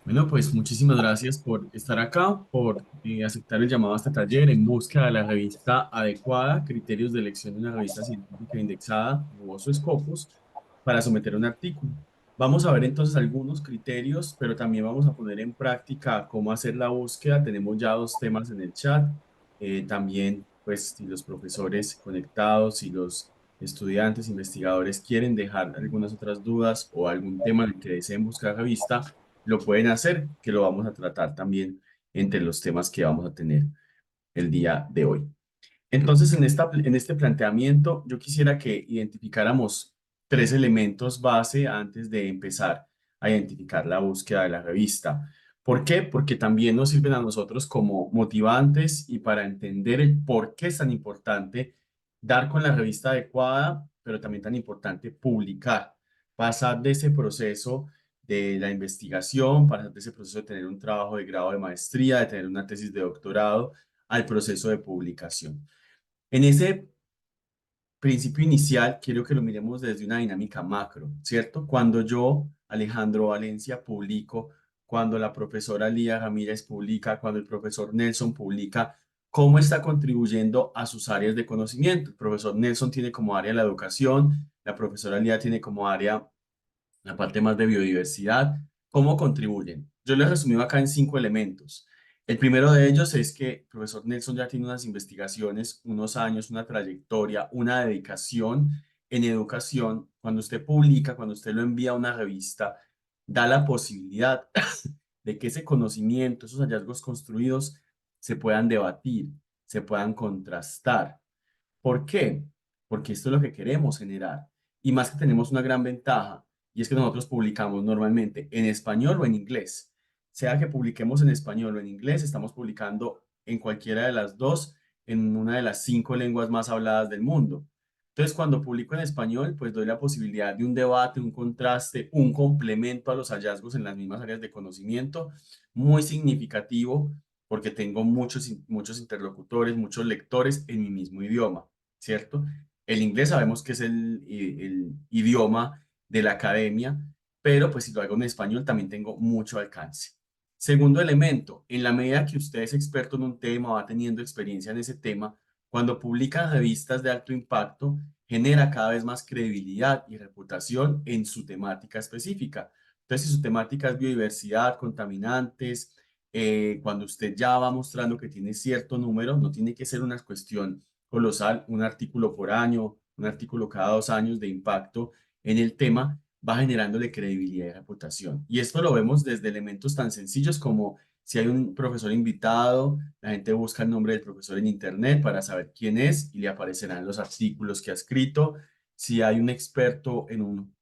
Bueno, pues muchísimas gracias por estar acá, por aceptar el llamado a este taller en busca de la revista adecuada, criterios de elección de una revista científica indexada, o Scopus, para someter un artículo. Vamos a ver entonces algunos criterios, pero también vamos a poner en práctica cómo hacer la búsqueda. Tenemos ya dos temas en el chat. También, pues, si los profesores conectados y los estudiantes, investigadores quieren dejar algunas otras dudas o algún tema en el que deseen buscar revista, lo pueden hacer, que lo vamos a tratar también entre los temas que vamos a tener el día de hoy. Entonces, en este planteamiento, yo quisiera que identificáramos tres elementos base antes de empezar a identificar la búsqueda de la revista. ¿Por qué? Porque también nos sirven a nosotros como motivantes y para entender el por qué es tan importante dar con la revista adecuada, pero también tan importante publicar, pasar de ese proceso de la investigación, pasar de ese proceso de tener un trabajo de grado de maestría, de tener una tesis de doctorado, al proceso de publicación. En ese principio inicial, quiero que lo miremos desde una dinámica macro, ¿cierto? Cuando yo, Alejandro Valencia, publico, cuando la profesora Lía Ramírez publica, cuando el profesor Nelson publica, ¿cómo está contribuyendo a sus áreas de conocimiento? El profesor Nelson tiene como área la educación, la profesora Lía tiene como área la parte más de biodiversidad. ¿Cómo contribuyen? Yo les resumí acá en cinco elementos. El primero de ellos es que el profesor Nelson ya tiene unas investigaciones, unos años, una trayectoria, una dedicación en educación. Cuando usted publica, cuando usted lo envía a una revista, da la posibilidad de que ese conocimiento, esos hallazgos construidos, se puedan debatir, se puedan contrastar. ¿Por qué? Porque esto es lo que queremos generar. Y más que tenemos una gran ventaja, y es que nosotros publicamos normalmente en español o en inglés. Sea que publiquemos en español o en inglés, estamos publicando en cualquiera de las dos, en una de las cinco lenguas más habladas del mundo. Entonces, cuando publico en español, pues doy la posibilidad de un debate, un contraste, un complemento a los hallazgos en las mismas áreas de conocimiento, muy significativo, porque tengo muchos interlocutores, muchos lectores en mi mismo idioma. ¿Cierto? El inglés sabemos que es el idioma de la academia, pero pues si lo hago en español también tengo mucho alcance. Segundo elemento, en la medida que usted es experto en un tema, va teniendo experiencia en ese tema, cuando publica revistas de alto impacto, genera cada vez más credibilidad y reputación en su temática específica. Entonces, si su temática es biodiversidad, contaminantes, cuando usted ya va mostrando que tiene cierto número, no tiene que ser una cuestión colosal, un artículo por año, un artículo cada 2 años de impacto en el tema, va generándole credibilidad y reputación. Y esto lo vemos desde elementos tan sencillos como si hay un profesor invitado, la gente busca el nombre del profesor en internet para saber quién es y le aparecerán los artículos que ha escrito. Si hay un experto en un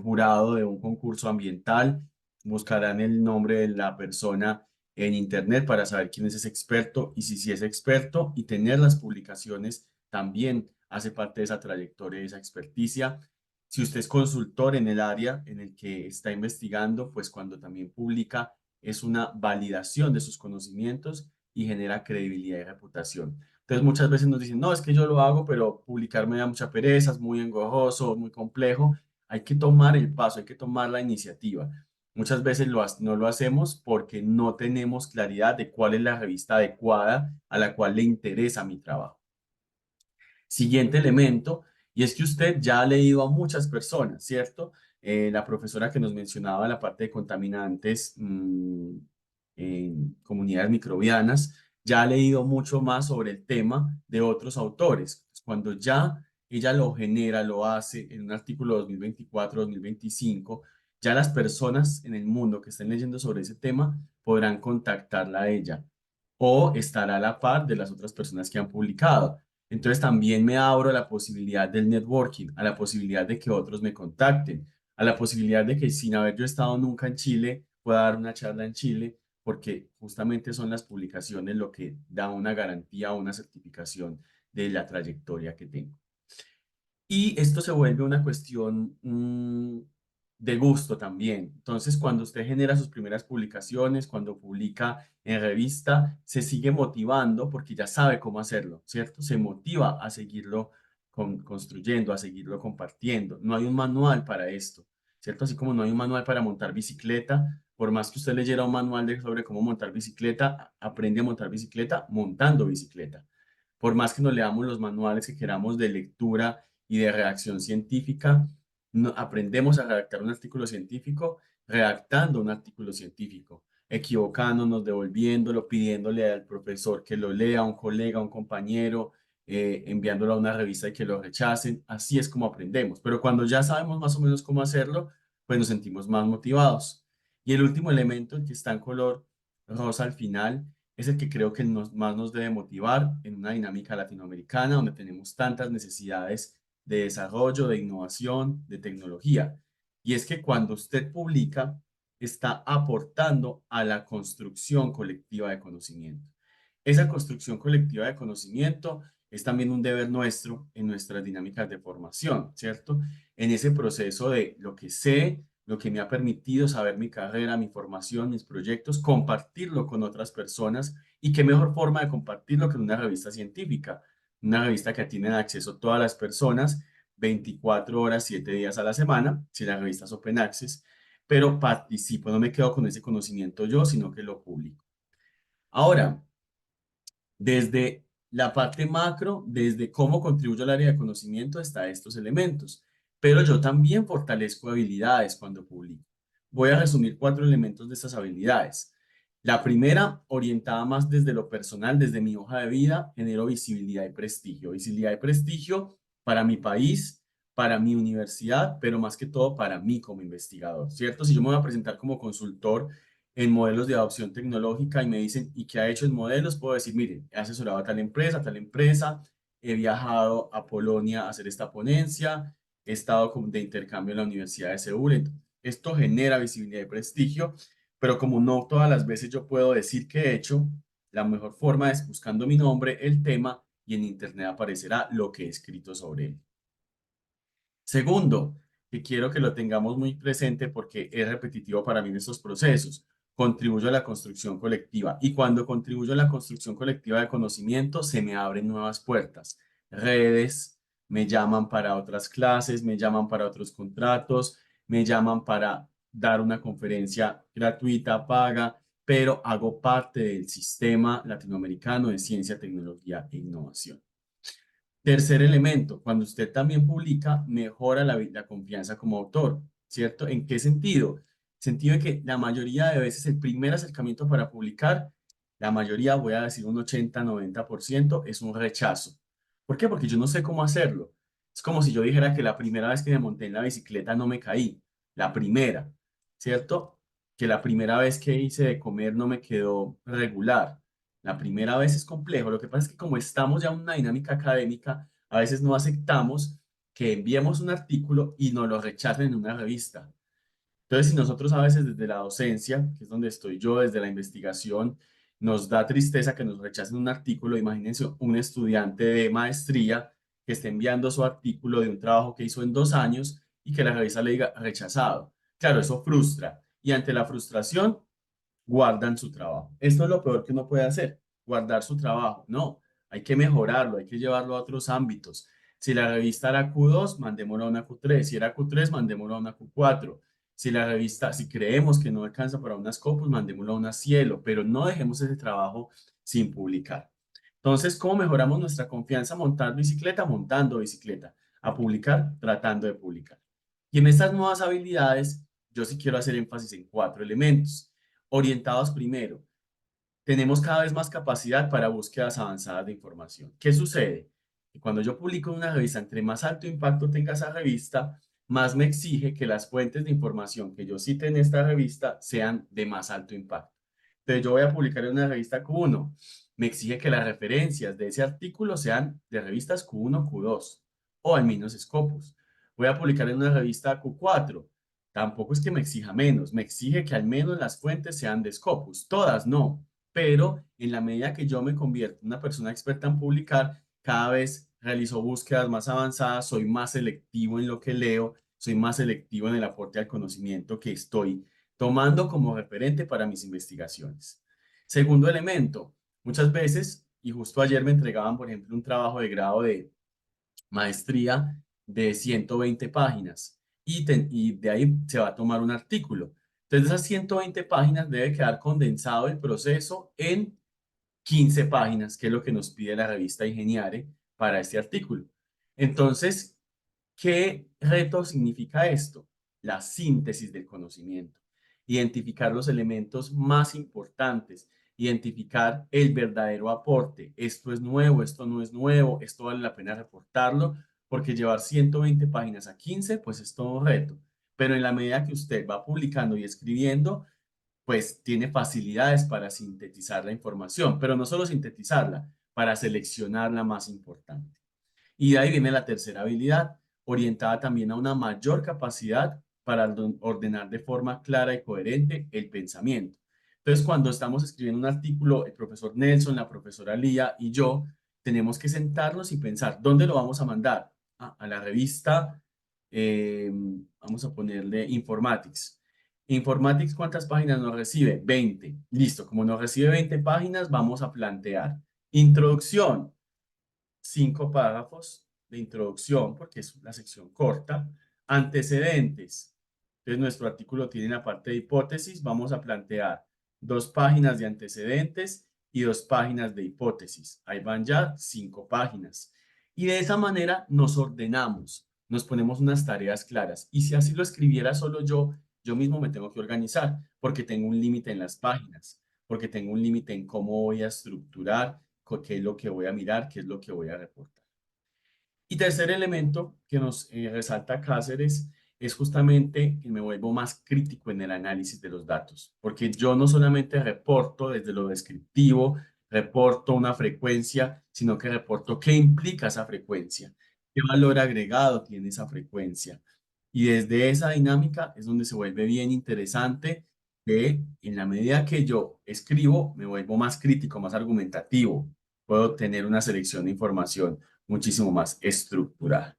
jurado de un concurso ambiental, buscarán el nombre de la persona en internet para saber quién es ese experto y si es experto, y tener las publicaciones también hace parte de esa trayectoria, de esa experticia. Si usted es consultor en el área en el que está investigando, pues cuando también publica es una validación de sus conocimientos y genera credibilidad y reputación. Entonces muchas veces nos dicen, no, es que yo lo hago, pero publicar me da mucha pereza, es muy engorroso, muy complejo. Hay que tomar el paso, hay que tomar la iniciativa. Muchas veces no lo hacemos porque no tenemos claridad de cuál es la revista adecuada a la cual le interesa mi trabajo. Siguiente elemento, y es que usted ya ha leído a muchas personas, ¿cierto? La profesora que nos mencionaba la parte de contaminantes en comunidades microbianas, ya ha leído mucho más sobre el tema de otros autores. Cuando ya ella lo genera, lo hace en un artículo 2024-2025, ya las personas en el mundo que estén leyendo sobre ese tema podrán contactarla a ella o estará a la par de las otras personas que han publicado. Entonces también me abro a la posibilidad del networking, a la posibilidad de que otros me contacten, a la posibilidad de que sin haber yo estado nunca en Chile, pueda dar una charla en Chile, porque justamente son las publicaciones lo que da una garantía o una certificación de la trayectoria que tengo. Y esto se vuelve una cuestión de gusto también. Entonces, cuando usted genera sus primeras publicaciones, cuando publica en revista, se sigue motivando porque ya sabe cómo hacerlo, ¿cierto? Se motiva a seguirlo construyendo, a seguirlo compartiendo. No hay un manual para esto, ¿cierto? Así como no hay un manual para montar bicicleta Por más que usted leyera un manual sobre cómo montar bicicleta, aprende a montar bicicleta montando bicicleta. Por más que nos leamos los manuales que queramos de lectura y de redacción científica, no, aprendemos a redactar un artículo científico redactando un artículo científico, equivocándonos, devolviéndolo, pidiéndole al profesor que lo lea, a un colega, a un compañero, enviándolo a una revista y que lo rechacen. Así es como aprendemos. Pero cuando ya sabemos más o menos cómo hacerlo, pues nos sentimos más motivados. Y el último elemento, el que está en color rosa al final, es el que creo que más nos debe motivar en una dinámica latinoamericana donde tenemos tantas necesidades de desarrollo, de innovación, de tecnología. Y es que cuando usted publica, está aportando a la construcción colectiva de conocimiento. Esa construcción colectiva de conocimiento es también un deber nuestro en nuestras dinámicas de formación, ¿cierto? En ese proceso de lo que sé, lo que me ha permitido saber mi carrera, mi formación, mis proyectos, compartirlo con otras personas y qué mejor forma de compartirlo que en una revista científica, una revista que tienen acceso todas las personas 24 horas, 7 días a la semana, si la revista es Open Access, pero participo, no me quedo con ese conocimiento yo, sino que lo publico. Ahora, desde la parte macro, desde cómo contribuyo al área de conocimiento, está estos elementos. Pero yo también fortalezco habilidades cuando publico. Voy a resumir 4 elementos de estas habilidades. La primera, orientada más desde lo personal, desde mi hoja de vida, genero visibilidad y prestigio. Visibilidad y prestigio para mi país, para mi universidad, pero más que todo para mí como investigador, ¿cierto? Si yo me voy a presentar como consultor en modelos de adopción tecnológica y me dicen, ¿y qué ha hecho en modelos? Puedo decir, miren, he asesorado a tal empresa, he viajado a Polonia a hacer esta ponencia, he estado de intercambio en la Universidad de Seúl. Esto genera visibilidad y prestigio, pero como no todas las veces yo puedo decir que he hecho, la mejor forma es buscando mi nombre, el tema, y en Internet aparecerá lo que he escrito sobre él. Segundo, que quiero que lo tengamos muy presente porque es repetitivo para mí en estos procesos. Contribuyo a la construcción colectiva y cuando contribuyo a la construcción colectiva de conocimiento se me abren nuevas puertas. Redes me llaman para otras clases, me llaman para otros contratos, me llaman para dar una conferencia gratuita, paga, pero hago parte del sistema latinoamericano de ciencia, tecnología e innovación. Tercer elemento, cuando usted también publica, mejora la confianza como autor, ¿cierto? ¿En qué sentido? Sentido de que la mayoría de veces el primer acercamiento para publicar, la mayoría, voy a decir un 80-90%, es un rechazo. ¿Por qué? Porque yo no sé cómo hacerlo. Es como si yo dijera que la primera vez que me monté en la bicicleta no me caí. La primera, ¿cierto? Que la primera vez que hice de comer no me quedó regular. La primera vez es complejo. Lo que pasa es que como estamos ya en una dinámica académica, a veces no aceptamos que enviemos un artículo y nos lo rechacen en una revista. Entonces, si nosotros a veces desde la docencia, que es donde estoy yo, desde la investigación, nos da tristeza que nos rechacen un artículo, imagínense un estudiante de maestría que esté enviando su artículo de un trabajo que hizo en 2 años y que la revista le diga rechazado. Claro, eso frustra. Y ante la frustración, guardan su trabajo. Esto es lo peor que uno puede hacer, guardar su trabajo. No, hay que mejorarlo, hay que llevarlo a otros ámbitos. Si la revista era Q2, mandémoslo a una Q3. Si era Q3, mandémoslo a una Q4. Si la revista, si creemos que no alcanza para una Scopus, mandémoslo a una Cielo, pero no dejemos ese trabajo sin publicar. Entonces, ¿cómo mejoramos nuestra confianza? Montar bicicleta, montando bicicleta. A publicar, tratando de publicar. Y en estas nuevas habilidades, yo sí quiero hacer énfasis en 4 elementos orientados primero. Tenemos cada vez más capacidad para búsquedas avanzadas de información. ¿Qué sucede? Que cuando yo publico en una revista, entre más alto impacto tenga esa revista, más me exige que las fuentes de información que yo cite en esta revista sean de más alto impacto. Entonces yo voy a publicar en una revista Q1. Me exige que las referencias de ese artículo sean de revistas Q1, Q2 o al menos Scopus. Voy a publicar en una revista Q4. Tampoco es que me exija menos, me exige que al menos las fuentes sean de Scopus. Todas no, pero en la medida que yo me convierto en una persona experta en publicar, cada vez realizo búsquedas más avanzadas, soy más selectivo en lo que leo, soy más selectivo en el aporte al conocimiento que estoy tomando como referente para mis investigaciones. Segundo elemento, muchas veces, y justo ayer me entregaban, por ejemplo, un trabajo de grado de maestría de 120 páginas y de ahí se va a tomar un artículo. Entonces, de esas 120 páginas debe quedar condensado el proceso en 15 páginas, que es lo que nos pide la revista Ingeniare para este artículo. Entonces, ¿qué reto significa esto? La síntesis del conocimiento. Identificar los elementos más importantes, identificar el verdadero aporte. Esto es nuevo, esto no es nuevo, esto vale la pena reportarlo, porque llevar 120 páginas a 15, pues es todo un reto. Pero en la medida que usted va publicando y escribiendo, pues tiene facilidades para sintetizar la información, pero no solo sintetizarla, para seleccionar la más importante. Y de ahí viene la tercera habilidad, orientada también a una mayor capacidad para ordenar de forma clara y coherente el pensamiento. Entonces, cuando estamos escribiendo un artículo, el profesor Nelson, la profesora Lía y yo tenemos que sentarnos y pensar, ¿dónde lo vamos a mandar? A la revista, eh, vamos a ponerle Informatics. Informatics, ¿cuántas páginas nos recibe? 20. Listo, como nos recibe 20 páginas, vamos a plantear. Introducción, 5 párrafos de introducción, porque es la sección corta. Antecedentes. Entonces, nuestro artículo tiene la parte de hipótesis. Vamos a plantear 2 páginas de antecedentes y 2 páginas de hipótesis. Ahí van ya 5 páginas. Y de esa manera nos ordenamos, nos ponemos unas tareas claras. Y si así lo escribiera solo yo mismo me tengo que organizar, porque tengo un límite en las páginas, porque tengo un límite en cómo voy a estructurar, qué es lo que voy a mirar, qué es lo que voy a reportar. Y tercer elemento que nos resalta Cáceres es justamente que me vuelvo más crítico en el análisis de los datos, porque yo no solamente reporto desde lo descriptivo, reporto una frecuencia, sino que reporto qué implica esa frecuencia, qué valor agregado tiene esa frecuencia. Y desde esa dinámica es donde se vuelve bien interesante que en la medida que yo escribo, me vuelvo más crítico, más argumentativo, puedo tener una selección de información muchísimo más estructurada.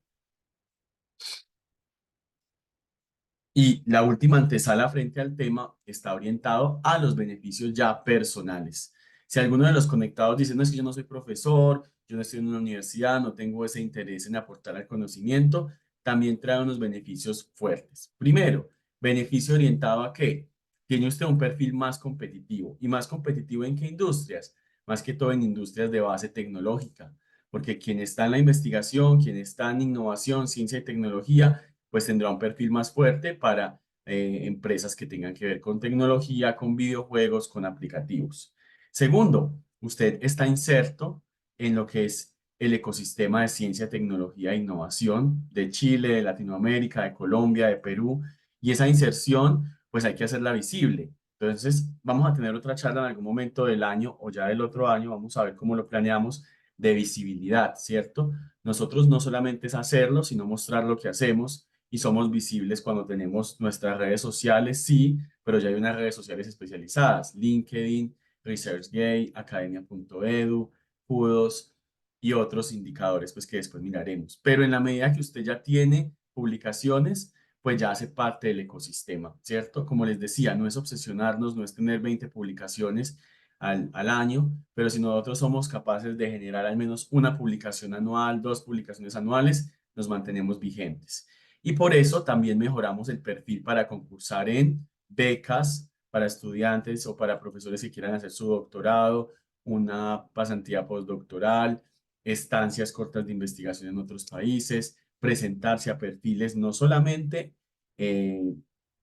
Y la última antesala frente al tema está orientado a los beneficios ya personales. Si alguno de los conectados dice, no es que yo no soy profesor, yo no estoy en una universidad, no tengo ese interés en aportar al conocimiento, también trae unos beneficios fuertes. Primero, beneficio orientado a qué? Tiene usted un perfil más competitivo. ¿Y más competitivo en qué industrias? Más que todo en industrias de base tecnológica, porque quien está en la investigación, quien está en innovación, ciencia y tecnología, pues tendrá un perfil más fuerte para empresas que tengan que ver con tecnología, con videojuegos, con aplicativos. Segundo, usted está inserto en lo que es el ecosistema de ciencia, tecnología e innovación de Chile, de Latinoamérica, de Colombia, de Perú, y esa inserción, pues hay que hacerla visible. Entonces, vamos a tener otra charla en algún momento del año o ya del otro año, vamos a ver cómo lo planeamos, de visibilidad, ¿cierto? Nosotros no solamente es hacerlo, sino mostrar lo que hacemos y somos visibles cuando tenemos nuestras redes sociales, sí, pero ya hay unas redes sociales especializadas, LinkedIn, ResearchGate, Academia.edu, Kudos y otros indicadores, pues que después miraremos. Pero en la medida que usted ya tiene publicaciones, pues ya hace parte del ecosistema, ¿cierto? Como les decía, no es obsesionarnos, no es tener 20 publicaciones al año, pero si nosotros somos capaces de generar al menos una publicación anual, 2 publicaciones anuales, nos mantenemos vigentes. Y por eso también mejoramos el perfil para concursar en becas para estudiantes o para profesores que quieran hacer su doctorado, una pasantía postdoctoral, estancias cortas de investigación en otros países, presentarse a perfiles no solamente eh,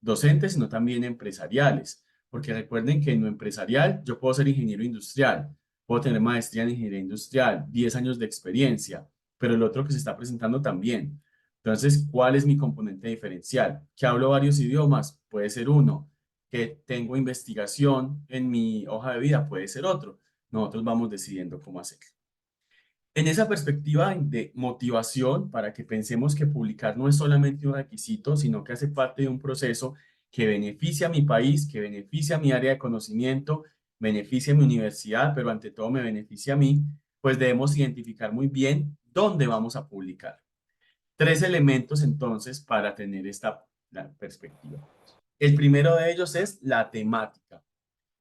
docentes, sino también empresariales. Porque recuerden que en lo empresarial yo puedo ser ingeniero industrial, puedo tener maestría en ingeniería industrial, 10 años de experiencia, pero el otro que se está presentando también. Entonces, ¿cuál es mi componente diferencial? Que hablo varios idiomas, puede ser uno. Que tengo investigación en mi hoja de vida, puede ser otro. Nosotros vamos decidiendo cómo hacerlo. En esa perspectiva de motivación, para que pensemos que publicar no es solamente un requisito, sino que hace parte de un proceso que beneficia a mi país, que beneficia a mi área de conocimiento, beneficia a mi universidad, pero ante todo me beneficia a mí, pues debemos identificar muy bien dónde vamos a publicar. 3 elementos entonces para tener esta la perspectiva. El primero de ellos es la temática.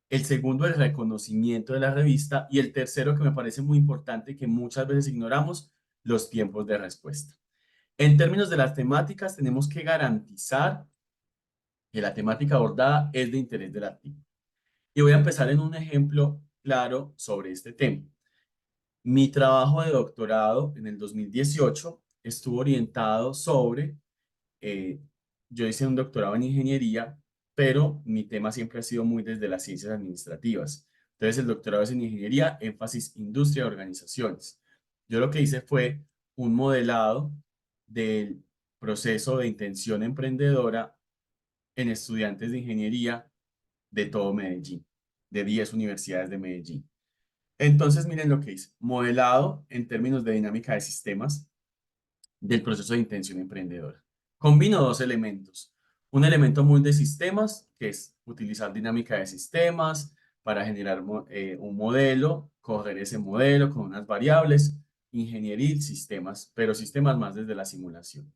El segundo, el reconocimiento de la revista. Y el tercero, que me parece muy importante, que muchas veces ignoramos, los tiempos de respuesta. En términos de las temáticas, tenemos que garantizar que la temática abordada es de interés del artículo. Y voy a empezar en un ejemplo claro sobre este tema. Mi trabajo de doctorado en el 2018 estuvo orientado sobre, eh, yo hice un doctorado en ingeniería, pero mi tema siempre ha sido muy desde las ciencias administrativas. Entonces, el doctorado es en ingeniería, énfasis industria y organizaciones. Yo lo que hice fue un modelado del proceso de intención emprendedora en estudiantes de ingeniería de todo Medellín, de 10 universidades de Medellín. Entonces, miren lo que hice. Modelado en términos de dinámica de sistemas del proceso de intención emprendedora. Combino dos elementos. Un elemento muy de sistemas, que es utilizar dinámica de sistemas para generar un modelo, correr ese modelo con unas variables, ingeniería, sistemas, pero sistemas más desde la simulación.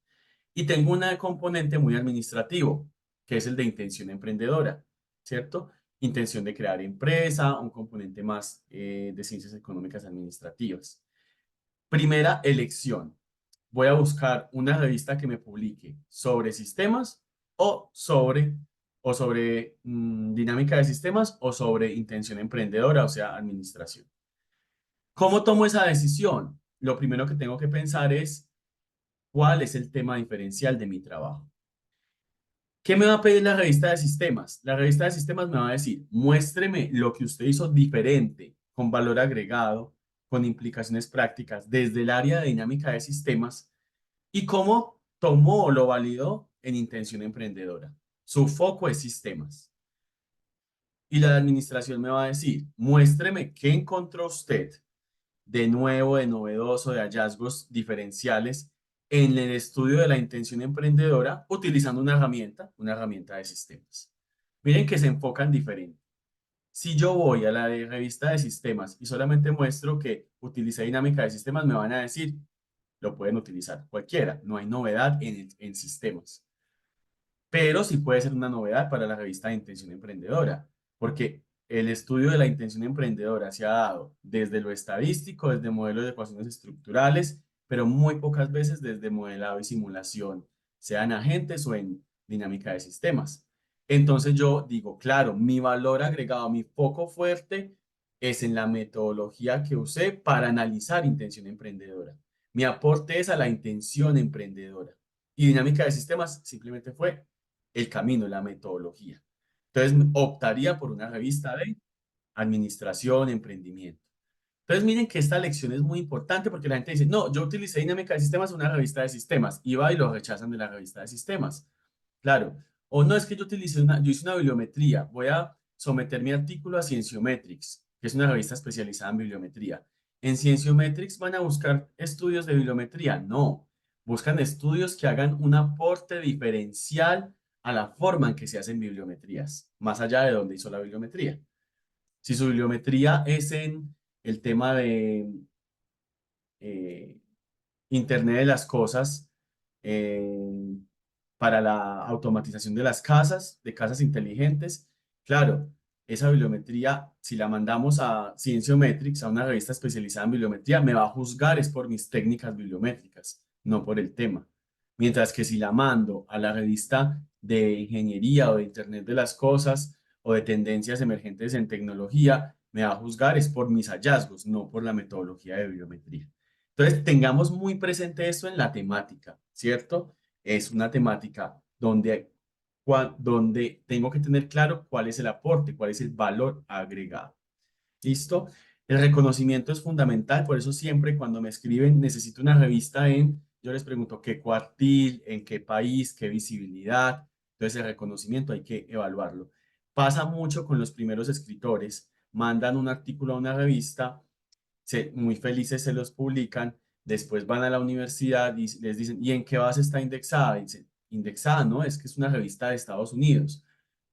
Y tengo un componente muy administrativo, que es el de intención emprendedora, ¿cierto? Intención de crear empresa, un componente más de ciencias económicas administrativas. Primera elección. Voy a buscar una revista que me publique sobre sistemas o sobre dinámica de sistemas o sobre intención emprendedora, o sea, administración. ¿Cómo tomo esa decisión? Lo primero que tengo que pensar es cuál es el tema diferencial de mi trabajo. ¿Qué me va a pedir la revista de sistemas? La revista de sistemas me va a decir, muéstreme lo que usted hizo diferente, con valor agregado, con implicaciones prácticas desde el área de dinámica de sistemas y cómo tomó o lo validó en intención emprendedora. Su foco es sistemas. Y la de administración me va a decir, muéstreme qué encontró usted de nuevo, de novedoso, de hallazgos diferenciales en el estudio de la intención emprendedora utilizando una herramienta de sistemas. Miren que se enfocan diferente. Si yo voy a la de revista de sistemas y solamente muestro que utilicé dinámica de sistemas, me van a decir, lo pueden utilizar cualquiera, no hay novedad en sistemas, pero sí puede ser una novedad para la revista de Intención Emprendedora, porque el estudio de la intención emprendedora se ha dado desde lo estadístico, desde modelos de ecuaciones estructurales, pero muy pocas veces desde modelado y simulación, sea en agentes o en dinámica de sistemas. Entonces yo digo, claro, mi valor agregado, mi foco fuerte es en la metodología que usé para analizar intención emprendedora. Mi aporte es a la intención emprendedora. Y dinámica de sistemas simplemente fue el camino, la metodología. Entonces, optaría por una revista de administración, emprendimiento. Entonces, miren que esta lección es muy importante porque la gente dice, no, yo utilicé dinámica de sistemas en una revista de sistemas y va y lo rechazan de la revista de sistemas. Claro. O no, es que yo hice una bibliometría, voy a someter mi artículo a Cienciometrics, que es una revista especializada en bibliometría. ¿En Cienciometrics van a buscar estudios de bibliometría? No, buscan estudios que hagan un aporte diferencial a la forma en que se hacen bibliometrías, más allá de donde hizo la bibliometría. Si su bibliometría es en el tema de eh, Internet de las cosas, eh, para la automatización de casas inteligentes. Claro, esa bibliometría, si la mandamos a Cienciometrics, a una revista especializada en bibliometría, me va a juzgar es por mis técnicas bibliométricas, no por el tema. Mientras que si la mando a la revista de ingeniería o de Internet de las cosas o de tendencias emergentes en tecnología, me va a juzgar es por mis hallazgos, no por la metodología de bibliometría. Entonces, tengamos muy presente esto en la temática, ¿cierto? Es una temática donde tengo que tener claro cuál es el aporte, cuál es el valor agregado. ¿Listo? El reconocimiento es fundamental, por eso siempre cuando me escriben necesito una revista yo les pregunto qué cuartil, en qué país, qué visibilidad. Entonces el reconocimiento hay que evaluarlo. Pasa mucho con los primeros escritores, mandan un artículo a una revista, muy felices se los publican, después van a la universidad y les dicen, ¿y en qué base está indexada? Y dicen, indexada, ¿no? Es que es una revista de Estados Unidos,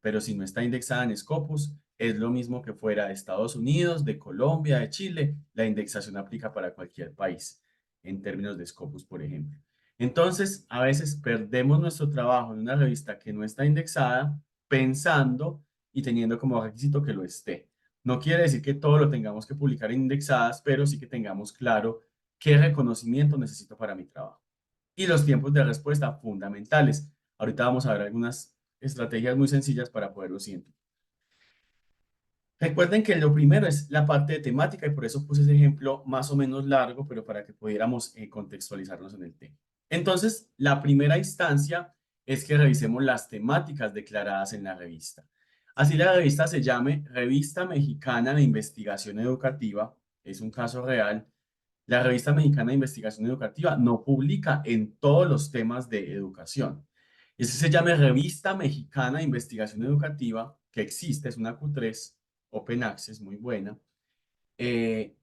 pero si no está indexada en Scopus, es lo mismo que fuera de Estados Unidos, de Colombia, de Chile, la indexación aplica para cualquier país, en términos de Scopus, por ejemplo. Entonces, a veces perdemos nuestro trabajo en una revista que no está indexada, pensando y teniendo como requisito que lo esté. No quiere decir que todo lo tengamos que publicar en indexadas, pero sí que tengamos claro qué reconocimiento necesito para mi trabajo. Y los tiempos de respuesta fundamentales. Ahorita vamos a ver algunas estrategias muy sencillas para poderlo identificar. Recuerden que lo primero es la parte de temática y por eso puse ese ejemplo más o menos largo, pero para que pudiéramos contextualizarnos en el tema. Entonces, la primera instancia es que revisemos las temáticas declaradas en la revista. Así la revista se llame Revista Mexicana de Investigación Educativa, es un caso real. La Revista Mexicana de Investigación Educativa no publica en todos los temas de educación. Ese se llama Revista Mexicana de Investigación Educativa, que existe, es una Q3, Open Access, muy buena.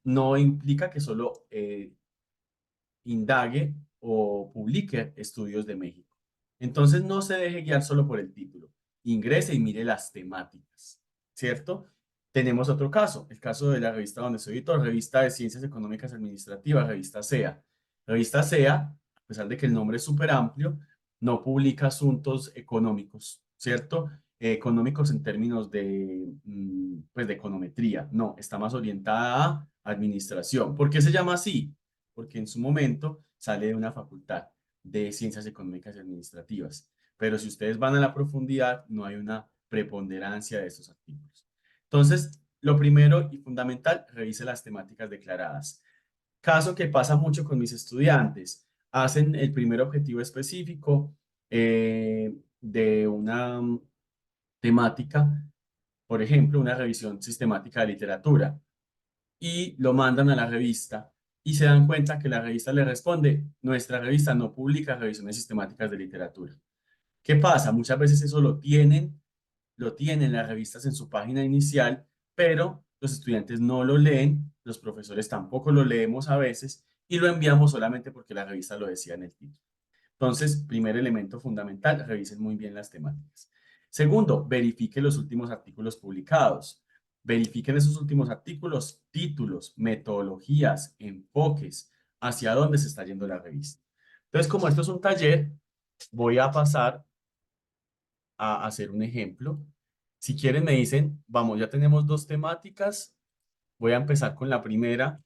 No implica que solo indague o publique estudios de México. Entonces no se deje guiar solo por el título. Ingrese y mire las temáticas, ¿cierto? Tenemos otro caso, el caso de la revista donde soy editor, Revista de Ciencias Económicas Administrativas, Revista SEA. Revista SEA, a pesar de que el nombre es súper amplio, no publica asuntos económicos, ¿cierto? Económicos en términos de, pues de econometría. No, está más orientada a administración. ¿Por qué se llama así? Porque en su momento sale de una facultad de Ciencias Económicas y Administrativas. Pero si ustedes van a la profundidad, no hay una preponderancia de estos artículos. Entonces, lo primero y fundamental, revise las temáticas declaradas. Caso que pasa mucho con mis estudiantes. Hacen el primer objetivo específico de una temática, por ejemplo, una revisión sistemática de literatura y lo mandan a la revista y se dan cuenta que la revista le responde, nuestra revista no publica revisiones sistemáticas de literatura. ¿Qué pasa? Muchas veces eso lo tienen las revistas en su página inicial, pero los estudiantes no lo leen, los profesores tampoco lo leemos a veces y lo enviamos solamente porque la revista lo decía en el título. Entonces, primer elemento fundamental, revisen muy bien las temáticas. Segundo, verifique los últimos artículos publicados. Verifiquen esos últimos artículos, títulos, metodologías, enfoques, hacia dónde se está yendo la revista. Entonces, como esto es un taller, voy a pasar a hacer un ejemplo. Si quieren, me dicen, vamos, ya tenemos dos temáticas. Voy a empezar con la primera,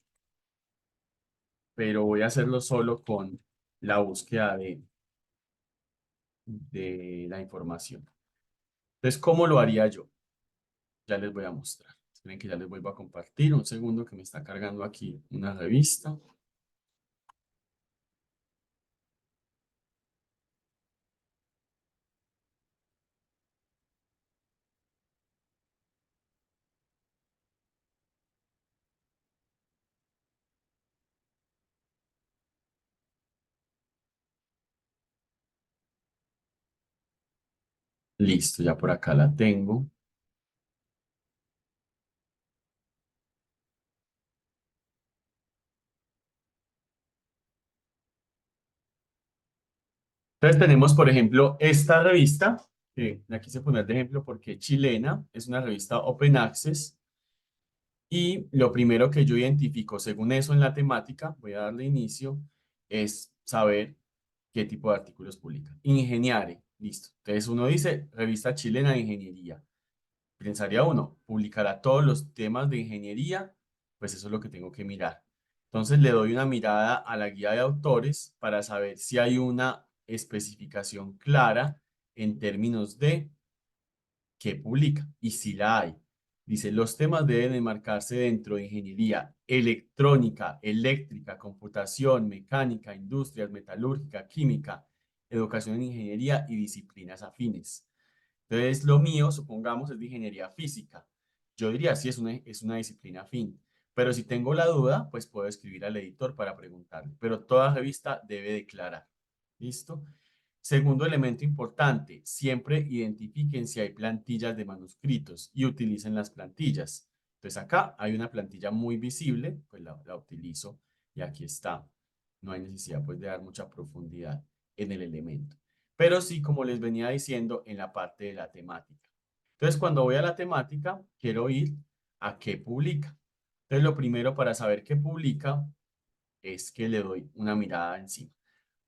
pero voy a hacerlo solo con la búsqueda de la información. Entonces, ¿cómo lo haría yo? Ya les voy a mostrar. Esperen que ya les vuelvo a compartir. Un segundo que me está cargando aquí una revista. Listo, ya por acá la tengo. Entonces tenemos, por ejemplo, esta revista, que la quise poner de ejemplo porque es chilena, es una revista Open Access. Y lo primero que yo identifico, según eso en la temática, voy a darle inicio, es saber qué tipo de artículos publica. Ingeniare, listo. Entonces uno dice, revista chilena de ingeniería. Pensaría uno, publicará todos los temas de ingeniería, pues eso es lo que tengo que mirar. Entonces le doy una mirada a la guía de autores para saber si hay una especificación clara en términos de qué publica y si la hay. Dice, los temas deben enmarcarse dentro de ingeniería electrónica, eléctrica, computación, mecánica, industrias, metalúrgica, química, educación en ingeniería y disciplinas afines. Entonces, lo mío, supongamos, es de ingeniería física. Yo diría, sí, es una disciplina afín. Pero si tengo la duda, pues puedo escribir al editor para preguntarle. Pero toda revista debe declarar. ¿Listo? Segundo elemento importante, siempre identifiquen si hay plantillas de manuscritos y utilicen las plantillas. Entonces acá hay una plantilla muy visible, pues la utilizo y aquí está. No hay necesidad pues de dar mucha profundidad en el elemento. Pero sí, como les venía diciendo, en la parte de la temática. Entonces cuando voy a la temática, quiero ir a qué publica. Entonces lo primero para saber qué publica es que le doy una mirada encima.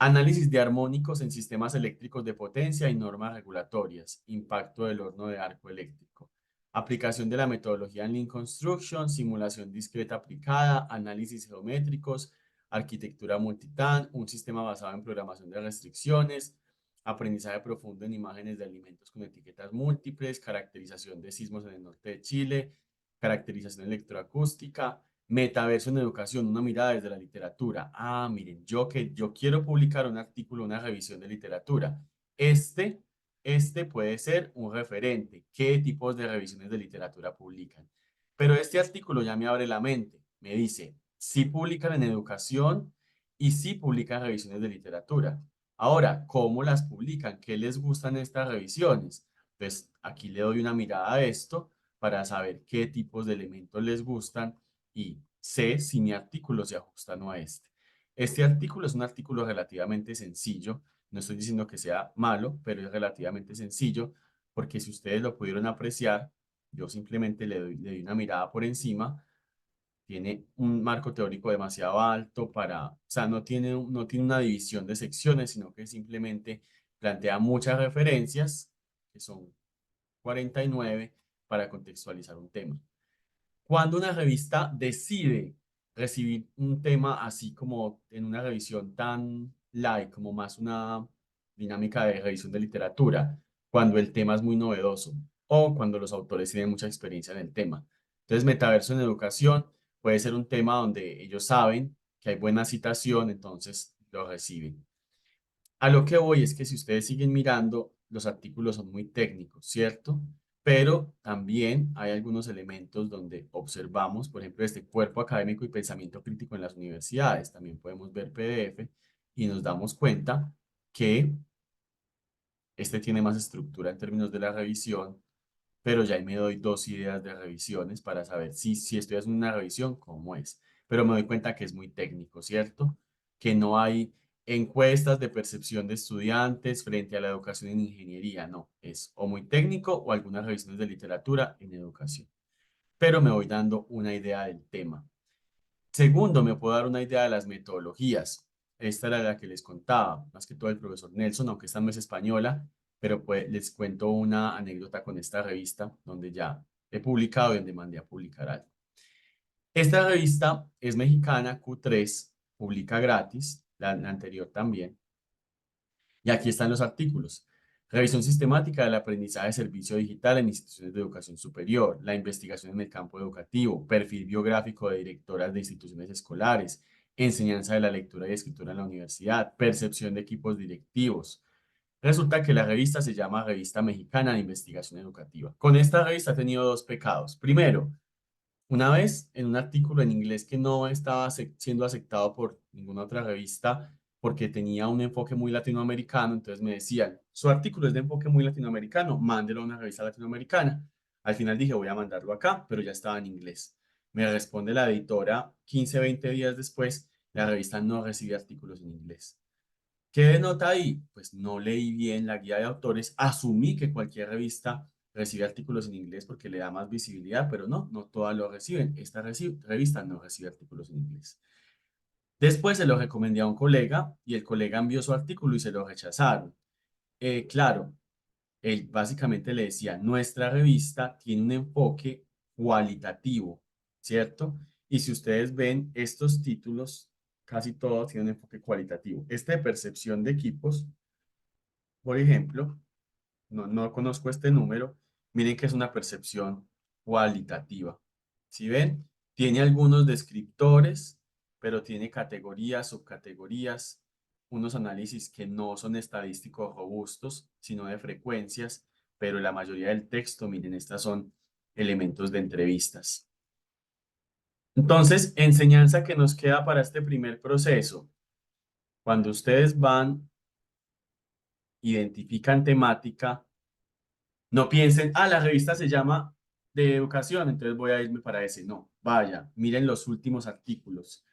Análisis de armónicos en sistemas eléctricos de potencia y normas regulatorias. Impacto del horno de arco eléctrico. Aplicación de la metodología en Lean Construction, simulación discreta aplicada, análisis geométricos, arquitectura multitán, un sistema basado en programación de restricciones, aprendizaje profundo en imágenes de alimentos con etiquetas múltiples, caracterización de sismos en el norte de Chile, caracterización electroacústica, metaverso en educación, una mirada desde la literatura. Ah, miren, yo quiero publicar un artículo, una revisión de literatura. Este, este puede ser un referente. ¿Qué tipos de revisiones de literatura publican? Pero este artículo ya me abre la mente. Me dice, sí publican en educación y sí publican revisiones de literatura. Ahora, ¿cómo las publican? ¿Qué les gustan estas revisiones? Pues aquí le doy una mirada a esto para saber qué tipos de elementos les gustan y sé si mi artículo se ajusta o no a este. Este artículo es un artículo relativamente sencillo. No estoy diciendo que sea malo, pero es relativamente sencillo porque si ustedes lo pudieron apreciar, yo simplemente le doy una mirada por encima. Tiene un marco teórico demasiado alto o sea, no tiene una división de secciones, sino que simplemente plantea muchas referencias, que son 49, para contextualizar un tema. Cuando una revista decide recibir un tema así como en una revisión tan light, como más una dinámica de revisión de literatura, cuando el tema es muy novedoso o cuando los autores tienen mucha experiencia en el tema. Entonces, metaverso en educación puede ser un tema donde ellos saben que hay buena citación, entonces lo reciben. A lo que voy es que si ustedes siguen mirando, los artículos son muy técnicos, ¿cierto? Pero también hay algunos elementos donde observamos, por ejemplo, este cuerpo académico y pensamiento crítico en las universidades. También podemos ver PDF y nos damos cuenta que este tiene más estructura en términos de la revisión, pero ya ahí me doy dos ideas de revisiones para saber si estoy haciendo una revisión, cómo es. Pero me doy cuenta que es muy técnico, ¿cierto? Que no hay encuestas de percepción de estudiantes frente a la educación en ingeniería, no. Es o muy técnico o algunas revisiones de literatura en educación. Pero me voy dando una idea del tema. Segundo, me puedo dar una idea de las metodologías. Esta era la que les contaba, más que todo el profesor Nelson, aunque esta no es española, pero pues les cuento una anécdota con esta revista donde ya he publicado y donde mandé a publicar algo. Esta revista es mexicana, Q3, publica gratis, la anterior también, y aquí están los artículos. Revisión sistemática del aprendizaje de servicio digital en instituciones de educación superior, la investigación en el campo educativo, perfil biográfico de directoras de instituciones escolares, enseñanza de la lectura y escritura en la universidad, percepción de equipos directivos. Resulta que la revista se llama Revista Mexicana de Investigación Educativa. Con esta revista he tenido dos pecados. Primero, una vez, en un artículo en inglés que no estaba siendo aceptado por ninguna otra revista porque tenía un enfoque muy latinoamericano, entonces me decían, su artículo es de enfoque muy latinoamericano, mándelo a una revista latinoamericana. Al final dije, voy a mandarlo acá, pero ya estaba en inglés. Me responde la editora 15, 20 días después, la revista no recibe artículos en inglés. ¿Qué denota ahí? Pues no leí bien la guía de autores, asumí que cualquier revista recibe artículos en inglés porque le da más visibilidad, pero no, no todas lo reciben. Esta revista no recibe artículos en inglés. Después se lo recomendé a un colega y el colega envió su artículo y se lo rechazaron. Claro, él básicamente le decía, nuestra revista tiene un enfoque cualitativo, ¿cierto? Y si ustedes ven estos títulos, casi todos tienen un enfoque cualitativo. Este de percepción de equipos, por ejemplo, no conozco este número, miren que es una percepción cualitativa. ¿Sí ven? Tiene algunos descriptores, pero tiene categorías, subcategorías, unos análisis que no son estadísticos robustos, sino de frecuencias, pero la mayoría del texto, miren, estas son elementos de entrevistas. Entonces, enseñanza que nos queda para este primer proceso. Cuando ustedes van, identifican temática. No piensen, la revista se llama de educación, entonces voy a irme para ese. No, vaya, miren los últimos artículos.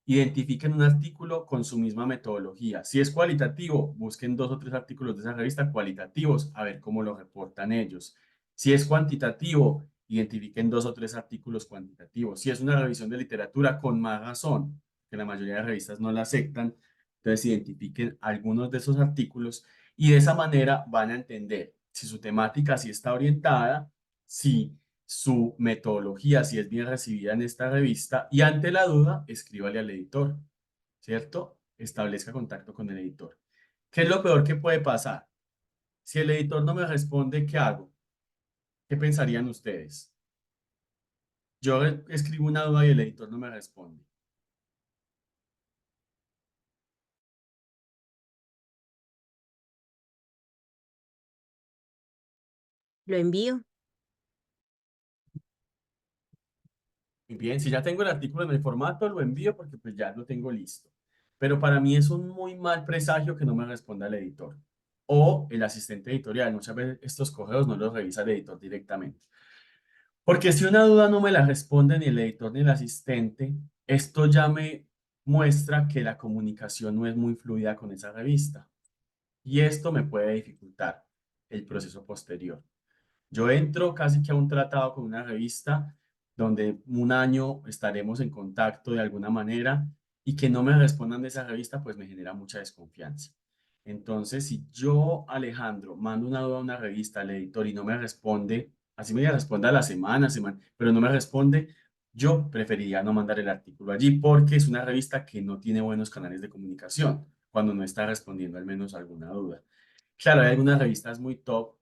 Identifiquen un artículo con su misma metodología. Si es cualitativo, busquen 2 o 3 artículos de esa revista cualitativos a ver cómo lo reportan ellos. Si es cuantitativo, identifiquen 2 o 3 artículos cuantitativos. Si es una revisión de literatura, con más razón, que la mayoría de revistas no la aceptan, entonces identifiquen algunos de esos artículos y de esa manera van a entender si su temática sí está orientada, si su metodología, si es bien recibida en esta revista, y ante la duda, escríbale al editor, ¿cierto? Establezca contacto con el editor. ¿Qué es lo peor que puede pasar? Si el editor no me responde, ¿qué hago? ¿Qué pensarían ustedes? Yo escribo una duda y el editor no me responde. Lo envío. Muy bien, si ya tengo el artículo en el formato, lo envío porque pues ya lo tengo listo. Pero para mí es un muy mal presagio que no me responda el editor o el asistente editorial. Muchas veces estos correos no los revisa el editor directamente. Porque si una duda no me la responde ni el editor ni el asistente, esto ya me muestra que la comunicación no es muy fluida con esa revista. Y esto me puede dificultar el proceso posterior. Yo entro casi que a un tratado con una revista donde un año estaremos en contacto de alguna manera y que no me respondan de esa revista, pues me genera mucha desconfianza. Entonces, si yo, Alejandro, mando una duda a una revista al editor y no me responde, así me responda a la semana, pero no me responde, yo preferiría no mandar el artículo allí porque es una revista que no tiene buenos canales de comunicación cuando no está respondiendo al menos alguna duda. Claro, hay algunas revistas muy top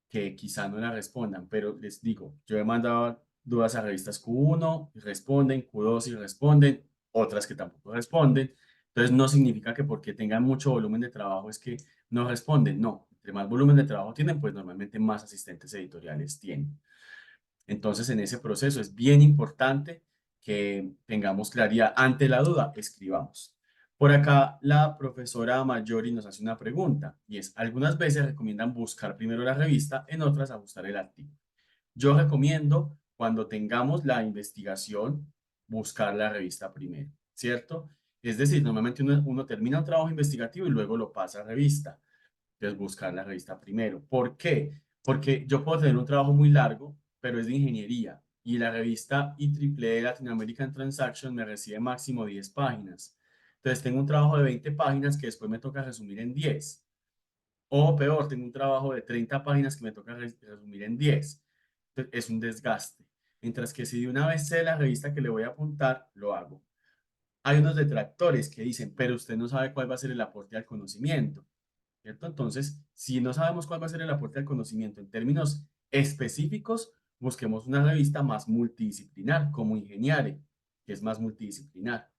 que quizá no la respondan, pero les digo, yo he mandado dudas a revistas Q1 y responden, Q2 y responden, otras que tampoco responden. Entonces no significa que porque tengan mucho volumen de trabajo es que no responden. No, entre más volumen de trabajo tienen, pues normalmente más asistentes editoriales tienen. Entonces, en ese proceso es bien importante que tengamos claridad. Ante la duda, escribamos. Por acá, la profesora Mayori nos hace una pregunta y es, algunas veces recomiendan buscar primero la revista, en otras ajustar el artículo. Yo recomiendo, cuando tengamos la investigación, buscar la revista primero, ¿cierto? Es decir, normalmente uno termina un trabajo investigativo y luego lo pasa a revista. Entonces, buscar la revista primero. ¿Por qué? Porque yo puedo tener un trabajo muy largo, pero es de ingeniería, y la revista IEEE Latin American Transaction me recibe máximo 10 páginas. Entonces, tengo un trabajo de 20 páginas que después me toca resumir en 10. O peor, tengo un trabajo de 30 páginas que me toca resumir en 10. Entonces, es un desgaste. Mientras que si de una vez sé la revista que le voy a apuntar, lo hago. Hay unos detractores que dicen, pero usted no sabe cuál va a ser el aporte al conocimiento. ¿Cierto? Entonces, si no sabemos cuál va a ser el aporte al conocimiento en términos específicos, busquemos una revista más multidisciplinar, como Ingeniare, que es más multidisciplinar.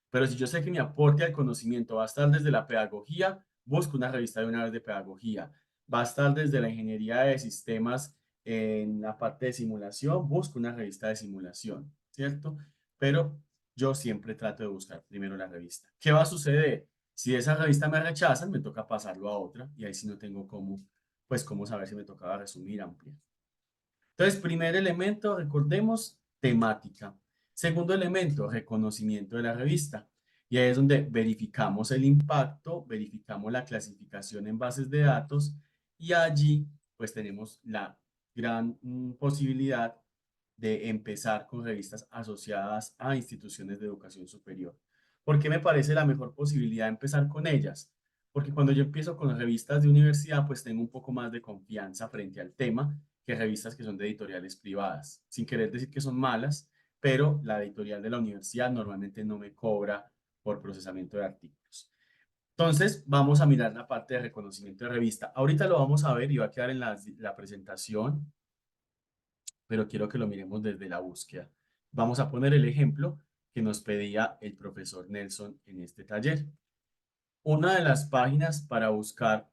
Pero si yo sé que mi aporte al conocimiento va a estar desde la pedagogía, busco una revista de una vez de pedagogía. Va a estar desde la ingeniería de sistemas en la parte de simulación, busco una revista de simulación, ¿cierto? Pero yo siempre trato de buscar primero la revista. ¿Qué va a suceder? Si esa revista me rechazan, me toca pasarlo a otra y ahí sí no tengo cómo, pues cómo saber si me tocaba resumir, ampliar. Entonces, primer elemento, recordemos, temática. Segundo elemento, reconocimiento de la revista. Y ahí es donde verificamos el impacto, verificamos la clasificación en bases de datos y allí pues tenemos la gran posibilidad de empezar con revistas asociadas a instituciones de educación superior. ¿Por qué me parece la mejor posibilidad empezar con ellas? Porque cuando yo empiezo con revistas de universidad, pues tengo un poco más de confianza frente al tema que revistas que son de editoriales privadas. Sin querer decir que son malas, pero la editorial de la universidad normalmente no me cobra por procesamiento de artículos. Entonces, vamos a mirar la parte de reconocimiento de revista. Ahorita lo vamos a ver y va a quedar en la presentación, pero quiero que lo miremos desde la búsqueda. Vamos a poner el ejemplo que nos pedía el profesor Nelson en este taller. Una de las páginas para buscar,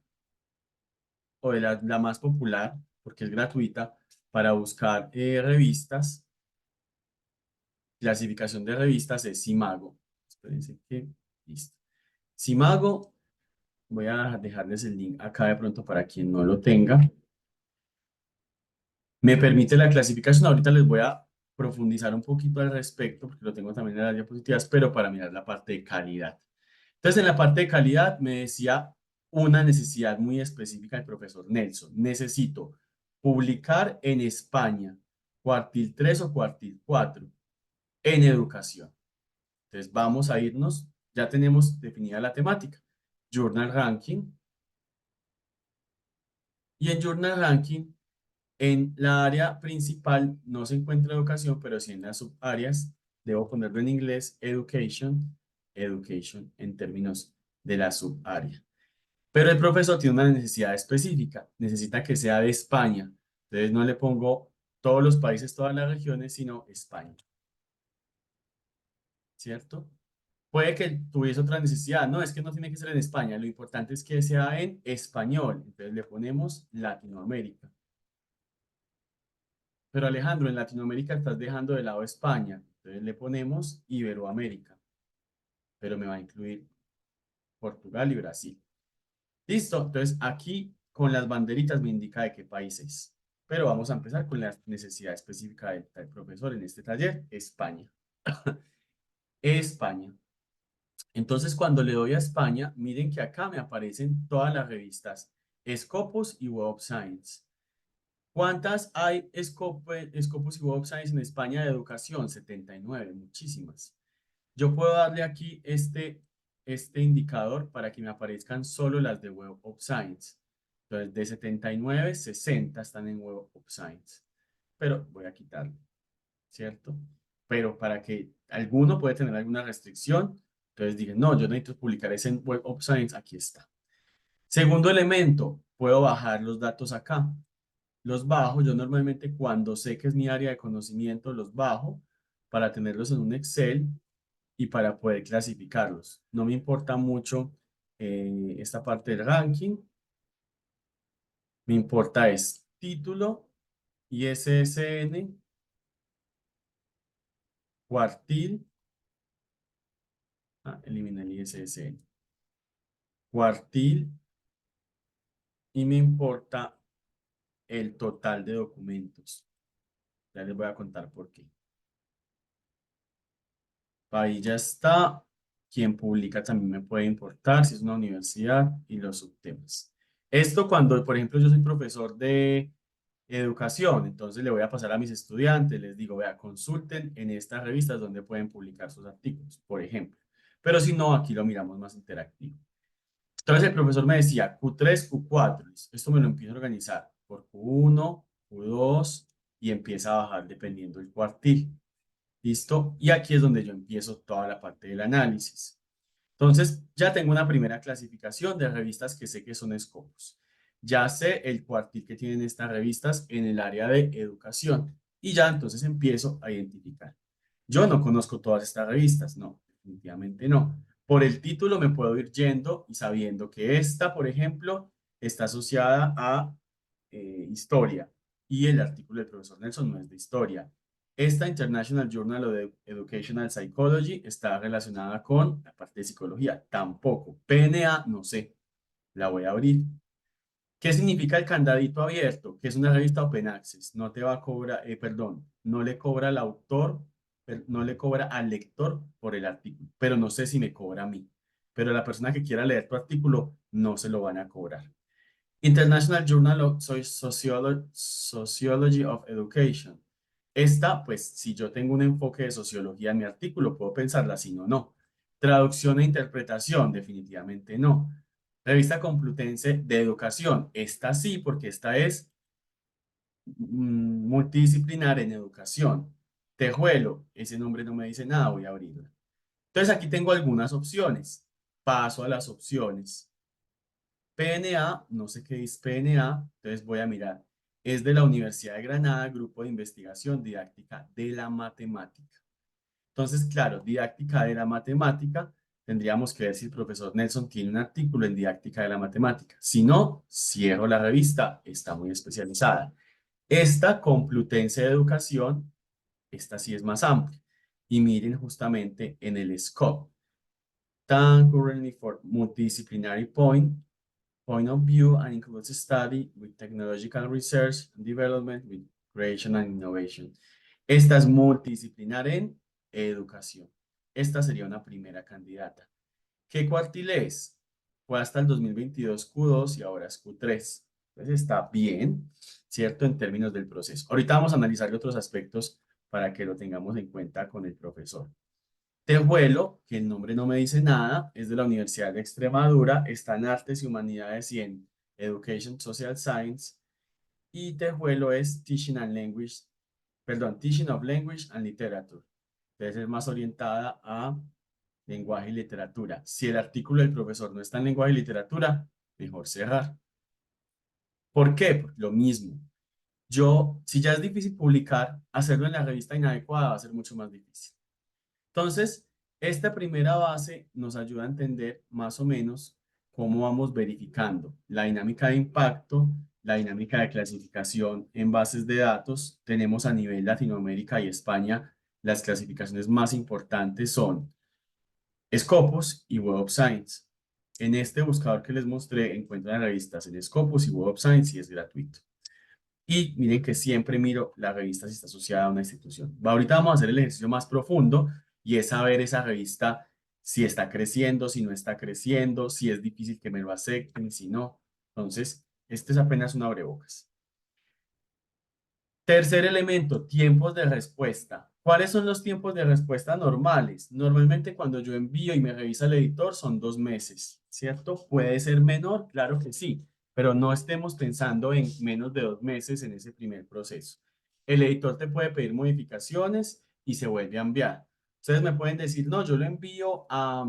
o de la más popular, porque es gratuita, para buscar revistas, clasificación de revistas es Simago. Espérense que, listo. Simago, voy a dejarles el link acá de pronto para quien no lo tenga. Me permite la clasificación. Ahorita les voy a profundizar un poquito al respecto, porque lo tengo también en las diapositivas, pero para mirar la parte de calidad. Entonces, en la parte de calidad me decía una necesidad muy específica el profesor Nelson. Necesito publicar en España, cuartil 3 o cuartil 4 en educación. Entonces, vamos a irnos, ya tenemos definida la temática. Journal Ranking. Y en Journal Ranking, en la área principal no se encuentra educación, pero sí en las subáreas, debo ponerlo en inglés, education, education en términos de la subárea. Pero el profesor tiene una necesidad específica, necesita que sea de España. Entonces no le pongo todos los países, todas las regiones, sino España, ¿cierto? Puede que tuviese otra necesidad. No, es que no tiene que ser en España. Lo importante es que sea en español. Entonces le ponemos Latinoamérica. Pero Alejandro, en Latinoamérica estás dejando de lado España. Entonces le ponemos Iberoamérica. Pero me va a incluir Portugal y Brasil. Listo. Entonces aquí con las banderitas me indica de qué país es. Pero vamos a empezar con la necesidad específica del profesor en este taller, España. España. Entonces, cuando le doy a España, miren que acá me aparecen todas las revistas Scopus y Web of Science. ¿Cuántas hay Scopus y Web of Science en España de educación? 79, muchísimas. Yo puedo darle aquí este indicador para que me aparezcan solo las de Web of Science. Entonces, de 79, 60 están en Web of Science. Pero voy a quitarlo, ¿cierto? Pero para que alguno puede tener alguna restricción, entonces dije, no, yo necesito publicar ese en Web of Science, aquí está. Segundo elemento, puedo bajar los datos acá. Los bajo, yo normalmente cuando sé que es mi área de conocimiento, los bajo para tenerlos en un Excel y para poder clasificarlos. No me importa mucho esta parte del ranking, me importa es título, ISSN, cuartil, elimina el ISSN, cuartil y me importa el total de documentos. Ya les voy a contar por qué. Ahí ya está. Quien publica también me puede importar si es una universidad y los subtemas. Esto cuando, por ejemplo, yo soy profesor de educación, entonces le voy a pasar a mis estudiantes, les digo, vea, consulten en estas revistas donde pueden publicar sus artículos, por ejemplo. Pero si no, aquí lo miramos más interactivo. Entonces el profesor me decía Q3, Q4. Esto me lo empiezo a organizar por Q1, Q2 y empieza a bajar dependiendo del cuartil. ¿Listo? Y aquí es donde yo empiezo toda la parte del análisis. Entonces, ya tengo una primera clasificación de revistas que sé que son Scopus. Ya sé el cuartil que tienen estas revistas en el área de educación. Y ya entonces empiezo a identificar. Yo no conozco todas estas revistas, no, definitivamente no. Por el título me puedo ir yendo y sabiendo que esta, por ejemplo, está asociada a historia y el artículo del profesor Nelson no es de historia. Esta International Journal of Educational Psychology está relacionada con la parte de psicología. Tampoco. PNA, no sé. La voy a abrir. ¿Qué significa el candadito abierto? Que es una revista Open Access. No te va a cobrar, perdón, no le cobra al autor, no le cobra al lector por el artículo, pero no sé si me cobra a mí. Pero la persona que quiera leer tu artículo no se lo van a cobrar. International Journal of Sociology of Education. Esta, pues, si yo tengo un enfoque de sociología en mi artículo, puedo pensarla, si no, no. Traducción e interpretación, definitivamente no. Revista Complutense de Educación. Esta sí, porque esta es multidisciplinar en educación. Tejuelo, ese nombre no me dice nada, voy a abrirla. Entonces aquí tengo algunas opciones. Paso a las opciones. PNA, no sé qué es PNA, entonces voy a mirar. Es de la Universidad de Granada, Grupo de Investigación Didáctica de la Matemática. Entonces, claro, didáctica de la matemática, tendríamos que ver si el profesor Nelson tiene un artículo en didáctica de la matemática. Si no, cierro la revista, está muy especializada. Esta Complutense de Educación, esta sí es más amplia. Y miren justamente en el scope. Tan currently for multidisciplinary point of view and includes study with technological research and development with creation and innovation. Esta es multidisciplinar en educación. Esta sería una primera candidata. ¿Qué cuartil es? Fue hasta el 2022 Q2 y ahora es Q3. Entonces está bien, ¿cierto? En términos del proceso. Ahorita vamos a analizar otros aspectos para que lo tengamos en cuenta con el profesor. Tejuelo, que el nombre no me dice nada, es de la Universidad de Extremadura, está en Artes y Humanidades y en Education Social Science. Y Tejuelo es Teaching and Language, perdón, Teaching of Language and Literature. Entonces es más orientada a lenguaje y literatura. Si el artículo del profesor no está en lenguaje y literatura, mejor cerrar. ¿Por qué? Por lo mismo. Yo, si ya es difícil publicar, hacerlo en la revista inadecuada va a ser mucho más difícil. Entonces, esta primera base nos ayuda a entender más o menos cómo vamos verificando la dinámica de impacto, la dinámica de clasificación en bases de datos. Tenemos a nivel Latinoamérica y España, las clasificaciones más importantes son Scopus y Web of Science. En este buscador que les mostré encuentran revistas en Scopus y Web of Science y es gratuito. Y miren que siempre miro la revista si está asociada a una institución. Ahorita vamos a hacer el ejercicio más profundo y es saber esa revista si está creciendo, si no está creciendo, si es difícil que me lo acepten, si no. Entonces, este es apenas un abrebocas. Tercer elemento, tiempos de respuesta. ¿Cuáles son los tiempos de respuesta normales? Normalmente cuando yo envío y me revisa el editor son 2 meses, ¿cierto? ¿Puede ser menor? Claro que sí, pero no estemos pensando en menos de 2 meses en ese primer proceso. El editor te puede pedir modificaciones y se vuelve a enviar. Ustedes me pueden decir, no, yo lo envío a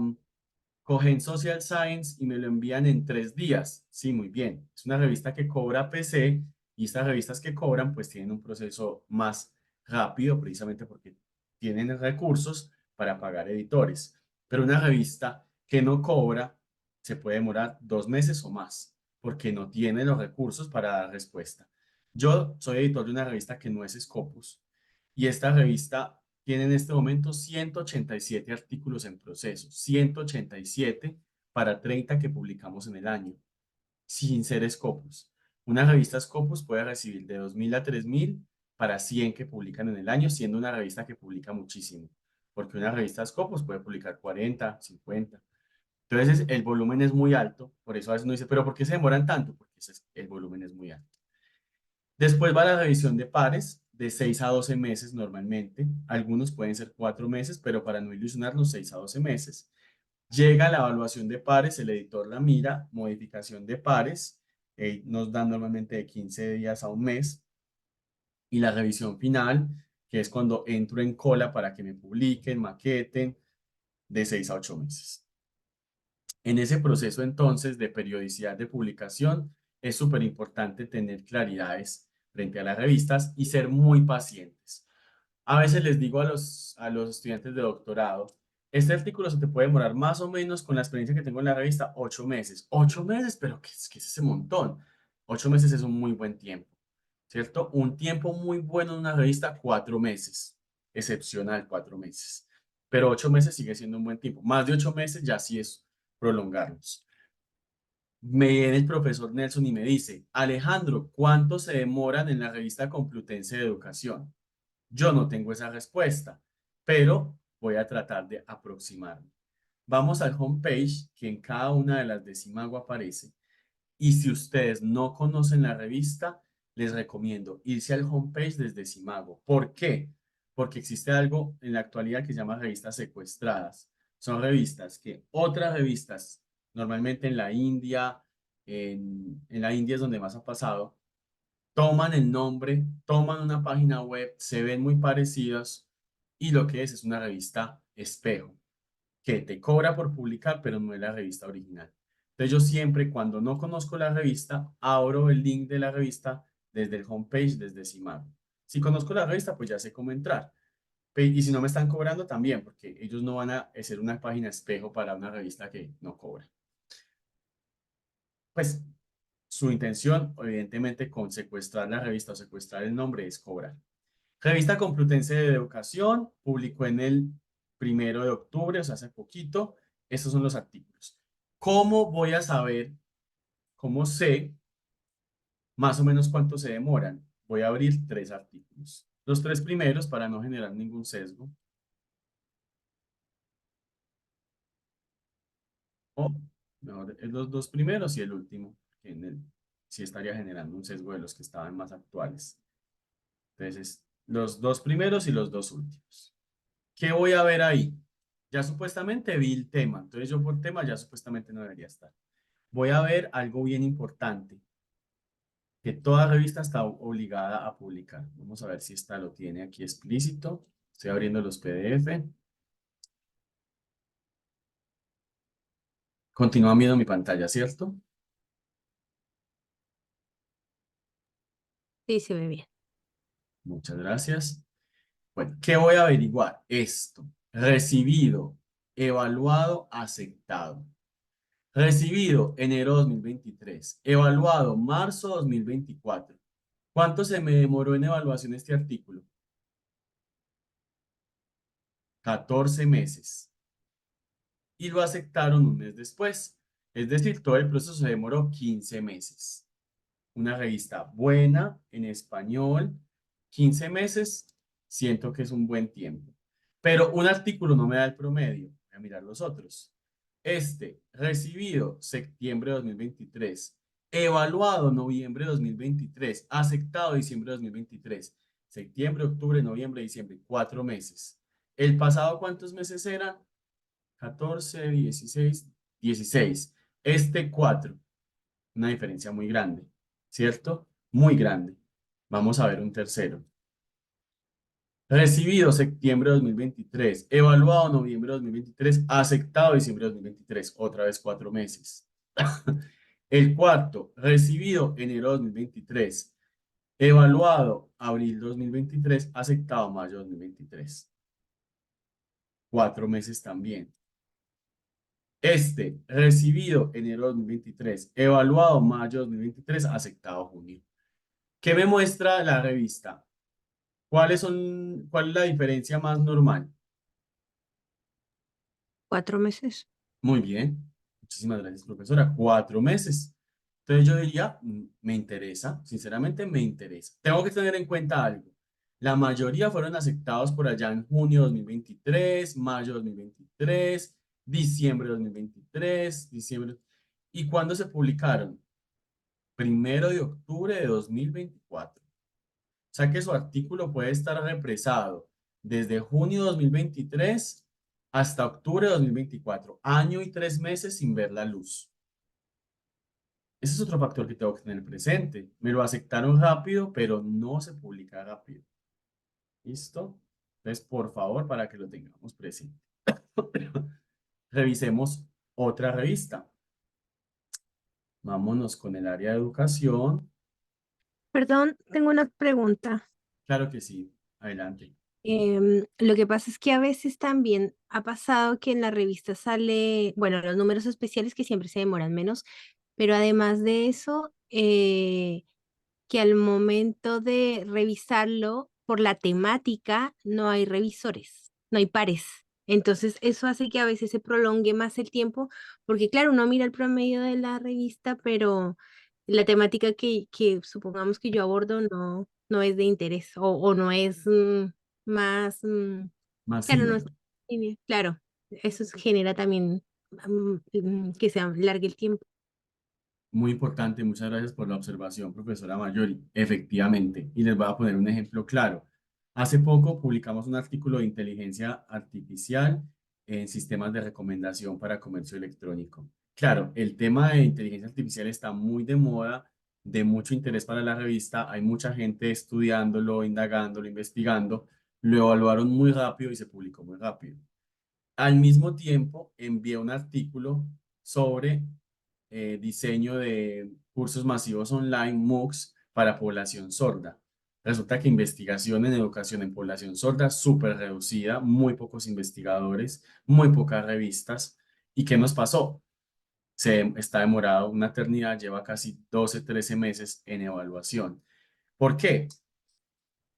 Cogen Social Science y me lo envían en 3 días. Sí, muy bien. Es una revista que cobra PC y estas revistas que cobran pues tienen un proceso más rápido precisamente porque tienen recursos para pagar editores. Pero una revista que no cobra se puede demorar 2 meses o más porque no tiene los recursos para dar respuesta. Yo soy editor de una revista que no es Scopus y esta revista tiene en este momento 187 artículos en proceso, 187 para 30 que publicamos en el año, sin ser Scopus. Una revista Scopus puede recibir de 2.000 a 3.000 para 100 que publican en el año, siendo una revista que publica muchísimo, porque una revista Scopus puede publicar 40, 50. Entonces el volumen es muy alto, por eso a veces uno dice, pero ¿por qué se demoran tanto? Porque el volumen es muy alto. Después va la revisión de pares, de 6 a 12 meses normalmente. Algunos pueden ser 4 meses, pero para no ilusionarnos, 6 a 12 meses. Llega la evaluación de pares, el editor la mira, modificación de pares, nos dan normalmente de 15 días a un mes. Y la revisión final, que es cuando entro en cola para que me publiquen, maqueten, de 6 a 8 meses. En ese proceso entonces de periodicidad de publicación es súper importante tener claridades frente a las revistas y ser muy pacientes. A veces les digo a los estudiantes de doctorado, este artículo se te puede demorar más o menos con la experiencia que tengo en la revista 8 meses. 8 meses, pero ¿qué es ese montón? 8 meses es un muy buen tiempo, ¿cierto? Un tiempo muy bueno en una revista, 4 meses. Excepcional, 4 meses. Pero 8 meses sigue siendo un buen tiempo. Más de 8 meses ya sí es prolongarlos. Me viene el profesor Nelson y me dice, Alejandro, ¿cuánto se demoran en la revista Complutense de Educación? Yo no tengo esa respuesta, pero voy a tratar de aproximarme. Vamos al homepage que en cada una de las de Simago aparece. Y si ustedes no conocen la revista, les recomiendo irse al homepage desde Simago. ¿Por qué? Porque existe algo en la actualidad que se llama revistas secuestradas. Son revistas que otras revistas, normalmente en la India, en la India es donde más ha pasado, toman el nombre, toman una página web, se ven muy parecidos y lo que es una revista espejo que te cobra por publicar, pero no es la revista original. Entonces yo siempre cuando no conozco la revista, abro el link de la revista desde el homepage, desde Simago. Si conozco la revista, pues ya sé cómo entrar. Y si no me están cobrando también, porque ellos no van a hacer una página espejo para una revista que no cobra. Pues su intención, evidentemente, con secuestrar la revista o secuestrar el nombre es cobrar. Revista Complutense de Educación, publicó en el 1 de octubre, o sea, hace poquito. Estos son los artículos. ¿Cómo voy a saber, cómo sé más o menos cuánto se demoran? Voy a abrir 3 artículos. Los 3 primeros para no generar ningún sesgo. O mejor, los 2 primeros y el último, que sí estaría generando un sesgo de los que estaban más actuales. Entonces, los 2 primeros y los 2 últimos. ¿Qué voy a ver ahí? Ya supuestamente vi el tema, entonces yo por tema ya supuestamente no debería estar. Voy a ver algo bien importante, que toda revista está obligada a publicar. Vamos a ver si esta lo tiene aquí explícito. Estoy abriendo los PDF. Continúa viendo mi pantalla, ¿cierto? Sí, se ve bien. Muchas gracias. Bueno, ¿qué voy a averiguar? Esto. Recibido, evaluado, aceptado. Recibido enero 2023. Evaluado marzo 2024. ¿Cuánto se me demoró en evaluación este artículo? 14 meses. Y lo aceptaron un mes después. Es decir, todo el proceso se demoró 15 meses. Una revista buena en español, 15 meses, siento que es un buen tiempo. Pero un artículo no me da el promedio. Voy a mirar los otros. Este, recibido septiembre de 2023, evaluado noviembre de 2023, aceptado diciembre de 2023, septiembre, octubre, noviembre, diciembre, 4 meses. ¿El pasado cuántos meses eran? 14, 16, 16. Este 4, una diferencia muy grande, ¿cierto? Muy grande. Vamos a ver un tercero. Recibido septiembre de 2023, evaluado noviembre de 2023, aceptado diciembre de 2023, otra vez 4 meses. El cuarto, recibido enero de 2023, evaluado abril 2023, aceptado mayo 2023. 4 meses también. Este, recibido enero 2023, evaluado mayo 2023, aceptado junio. ¿Qué me muestra la revista? ¿Cuál es la diferencia más normal? 4 meses. Muy bien. Muchísimas gracias, profesora. 4 meses. Entonces yo diría, me interesa, sinceramente me interesa. Tengo que tener en cuenta algo. La mayoría fueron aceptados por allá en junio de 2023, mayo de 2023, diciembre de 2023, diciembre. ¿Y cuándo se publicaron? 1 de octubre de 2024. O sea que su artículo puede estar represado desde junio de 2023 hasta octubre de 2024, año y 3 meses sin ver la luz. Ese es otro factor que tengo que tener presente. Me lo aceptaron rápido, pero no se publica rápido. ¿Listo? Entonces, por favor, para que lo tengamos presente. Revisemos otra revista. Vámonos con el área de educación. Perdón, tengo una pregunta. Claro que sí. Adelante. Lo que pasa es que a veces también ha pasado que en la revista sale, bueno, los números especiales que siempre se demoran menos, pero además de eso, que al momento de revisarlo por la temática no hay revisores, no hay pares. Entonces eso hace que a veces se prolongue más el tiempo, porque claro, uno mira el promedio de la revista, pero la temática que supongamos que yo abordo no es de interés o no es más, claro, no Masiva. es, claro, genera también que se alargue el tiempo. Muy importante, muchas gracias por la observación, profesora Mayori. Efectivamente, y les voy a poner un ejemplo claro. Hace poco publicamos un artículo de inteligencia artificial en sistemas de recomendación para comercio electrónico. Claro, el tema de inteligencia artificial está muy de moda, de mucho interés para la revista. Hay mucha gente estudiándolo, indagándolo, investigando. Lo evaluaron muy rápido y se publicó muy rápido. Al mismo tiempo, envié un artículo sobre diseño de cursos masivos online, MOOCs, para población sorda. Resulta que investigación en educación en población sorda, súper reducida, muy pocos investigadores, muy pocas revistas. ¿Y qué nos pasó? Se está demorado una eternidad, lleva casi 12, 13 meses en evaluación. ¿Por qué?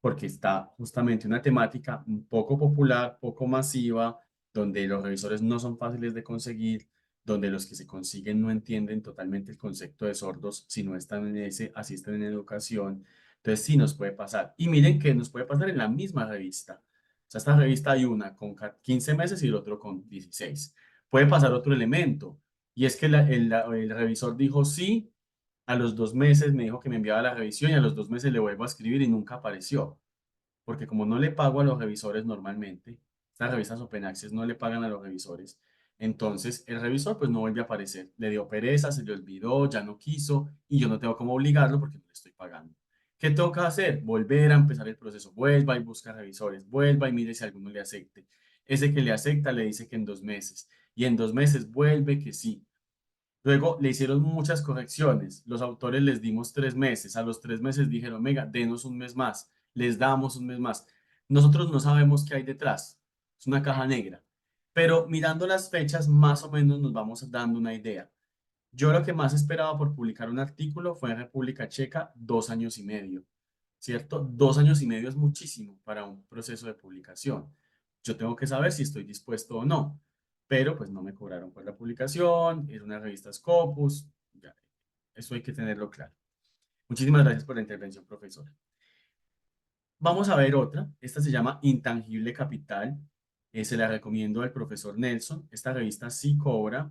Porque está justamente una temática un poco popular, poco masiva, donde los revisores no son fáciles de conseguir, donde los que se consiguen no entienden totalmente el concepto de sordos si no están en ese, así están en educación. Entonces sí nos puede pasar. Y miren que nos puede pasar en la misma revista. O sea, esta revista hay una con 15 meses y el otro con 16. Puede pasar otro elemento, y es que el revisor dijo sí, a los 2 meses me dijo que me enviaba la revisión y a los 2 meses le vuelvo a escribir y nunca apareció. Porque como no le pago a los revisores normalmente, estas revistas Open Access no le pagan a los revisores, entonces el revisor pues no vuelve a aparecer. Le dio pereza, se le olvidó, ya no quiso y yo no tengo cómo obligarlo porque no le estoy pagando. ¿Qué toca hacer? Volver a empezar el proceso. Vuelva y busca revisores, vuelva y mire si alguno le acepte. Ese que le acepta le dice que en 2 meses y en 2 meses vuelve que sí. Luego le hicieron muchas correcciones. Los autores les dimos 3 meses. A los 3 meses dijeron, venga, denos un mes más. Les damos un mes más. Nosotros no sabemos qué hay detrás. Es una caja negra. Pero mirando las fechas, más o menos nos vamos dando una idea. Yo lo que más esperaba por publicar un artículo fue en República Checa 2 años y medio, ¿cierto? 2 años y medio es muchísimo para un proceso de publicación. Yo tengo que saber si estoy dispuesto o no, pero pues no me cobraron por la publicación, es una revista Scopus, ya, eso hay que tenerlo claro. Muchísimas gracias por la intervención, profesor. Vamos a ver otra. Esta se llama Intangible Capital. Se la recomiendo al profesor Nelson. Esta revista sí cobra.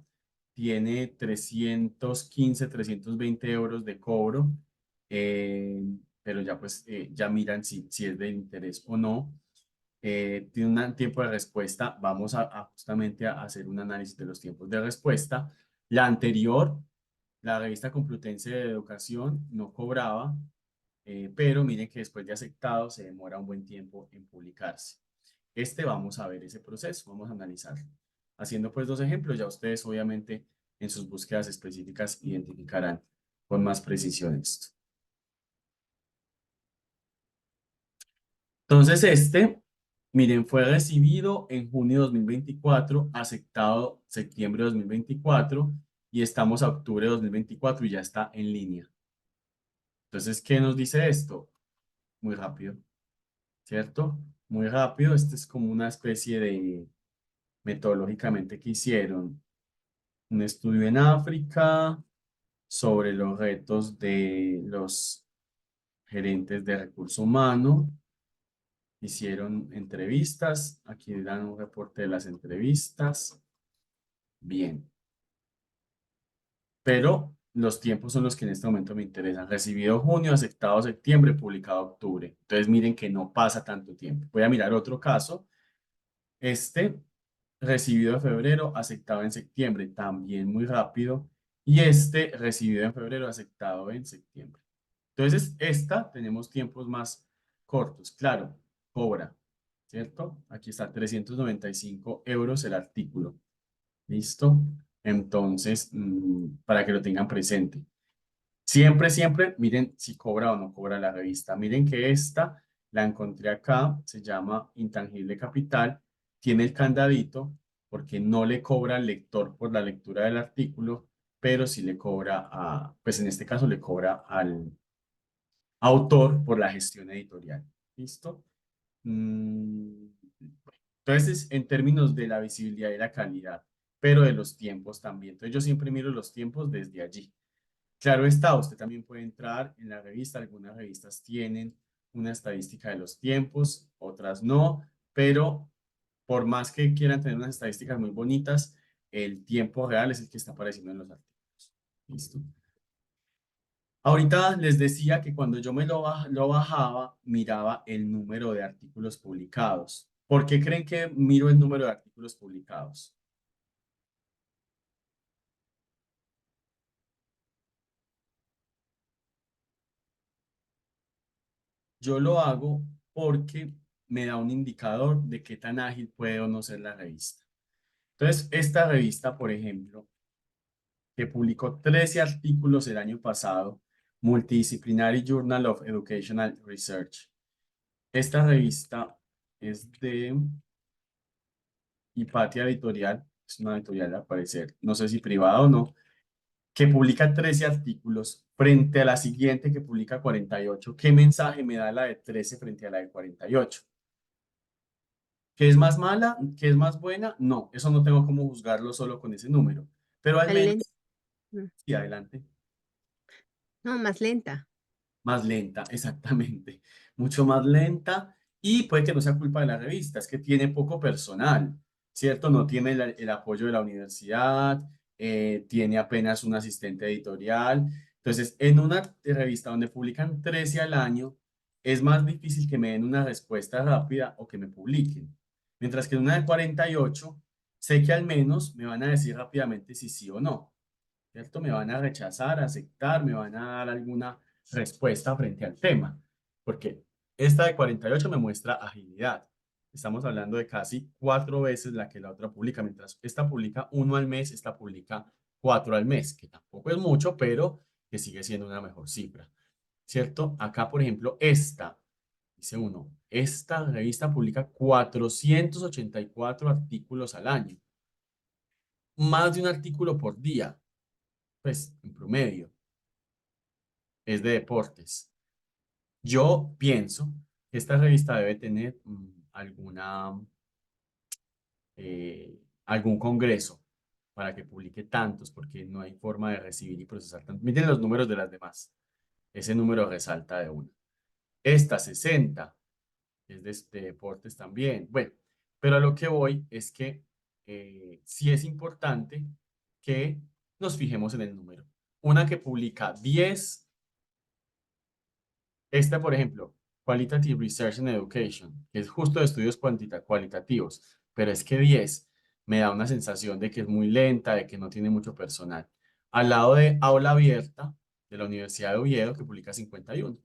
Tiene 315, 320 euros de cobro. Pero ya pues ya miran si es de interés o no. Tiene un tiempo de respuesta. Vamos justamente a hacer un análisis de los tiempos de respuesta. La anterior, la revista Complutense de Educación, no cobraba, pero miren que después de aceptado se demora un buen tiempo en publicarse. Vamos a ver ese proceso, vamos a analizarlo. Haciendo pues dos ejemplos, ya ustedes obviamente en sus búsquedas específicas identificarán con más precisión esto. Entonces miren, fue recibido en junio de 2024, aceptado septiembre de 2024 y estamos a octubre de 2024 y ya está en línea. Entonces, ¿qué nos dice esto? Muy rápido. ¿Cierto? Muy rápido. Este es como una especie de, metodológicamente, que hicieron un estudio en África sobre los retos de los gerentes de recurso humano. Hicieron entrevistas. Aquí dan un reporte de las entrevistas. Bien. Pero los tiempos son los que en este momento me interesan. Recibido junio, aceptado septiembre, publicado octubre. Entonces miren que no pasa tanto tiempo. Voy a mirar otro caso. Este recibido en febrero, aceptado en septiembre, también muy rápido. Y recibido en febrero, aceptado en septiembre. Entonces, tenemos tiempos más cortos. Claro, cobra, ¿cierto? Aquí está 395 euros el artículo. ¿Listo? Entonces, para que lo tengan presente. Siempre, siempre, miren si cobra o no cobra la revista. Miren que la encontré acá, se llama Intangible Capital, tiene el candadito porque no le cobra al lector por la lectura del artículo, pero sí le cobra pues en este caso le cobra al autor por la gestión editorial. ¿Listo? Mm, bueno, entonces, en términos de la visibilidad y la calidad, pero de los tiempos también. Entonces, yo siempre miro los tiempos desde allí. Claro está, usted también puede entrar en la revista. Algunas revistas tienen una estadística de los tiempos, otras no, pero por más que quieran tener unas estadísticas muy bonitas, el tiempo real es el que está apareciendo en los artículos. ¿Listo? Ahorita les decía que cuando yo lo bajaba, miraba el número de artículos publicados. ¿Por qué creen que miro el número de artículos publicados? Yo lo hago porque me da un indicador de qué tan ágil puede o no ser la revista. Entonces, esta revista, por ejemplo, que publicó 13 artículos el año pasado, Multidisciplinary Journal of Educational Research. Esta revista es de Hipatia Editorial, es una editorial al parecer, no sé si privada o no, que publica 13 artículos frente a la siguiente que publica 48. ¿Qué mensaje me da la de 13 frente a la de 48? ¿Qué es más mala? ¿Qué es más buena? No, eso no tengo cómo juzgarlo solo con ese número. Pero al Más menos, lenta. Mm. sí, adelante. No, más lenta. Más lenta, exactamente. Mucho más lenta y puede que no sea culpa de la revista, es que tiene poco personal, ¿cierto? No tiene el apoyo de la universidad, tiene apenas un asistente editorial. Entonces, en una revista donde publican 13 al año, es más difícil que me den una respuesta rápida o que me publiquen. Mientras que en una de 48, sé que al menos me van a decir rápidamente si sí o no. ¿Cierto? Me van a rechazar, aceptar, me van a dar alguna respuesta frente al tema, porque esta de 48 me muestra agilidad. Estamos hablando de casi 4 veces la que la otra publica, mientras esta publica uno al mes, esta publica 4 al mes, que tampoco es mucho, pero que sigue siendo una mejor cifra, ¿cierto? Acá, por ejemplo, dice uno, esta revista publica 484 artículos al año, más de un artículo por día, pues en promedio, es de deportes. Yo pienso que esta revista debe tener algún congreso para que publique tantos, porque no hay forma de recibir y procesar tantos. Miren los números de las demás. Ese número resalta de una. Esta 60 es de deportes también. Bueno, pero a lo que voy es que sí es importante que nos fijemos en el número. Una que publica 10. Esta, por ejemplo, Qualitative Research in Education, que es justo de estudios cualitativos, pero es que 10 me da una sensación de que es muy lenta, de que no tiene mucho personal. Al lado de Aula Abierta, de la Universidad de Oviedo, que publica 51.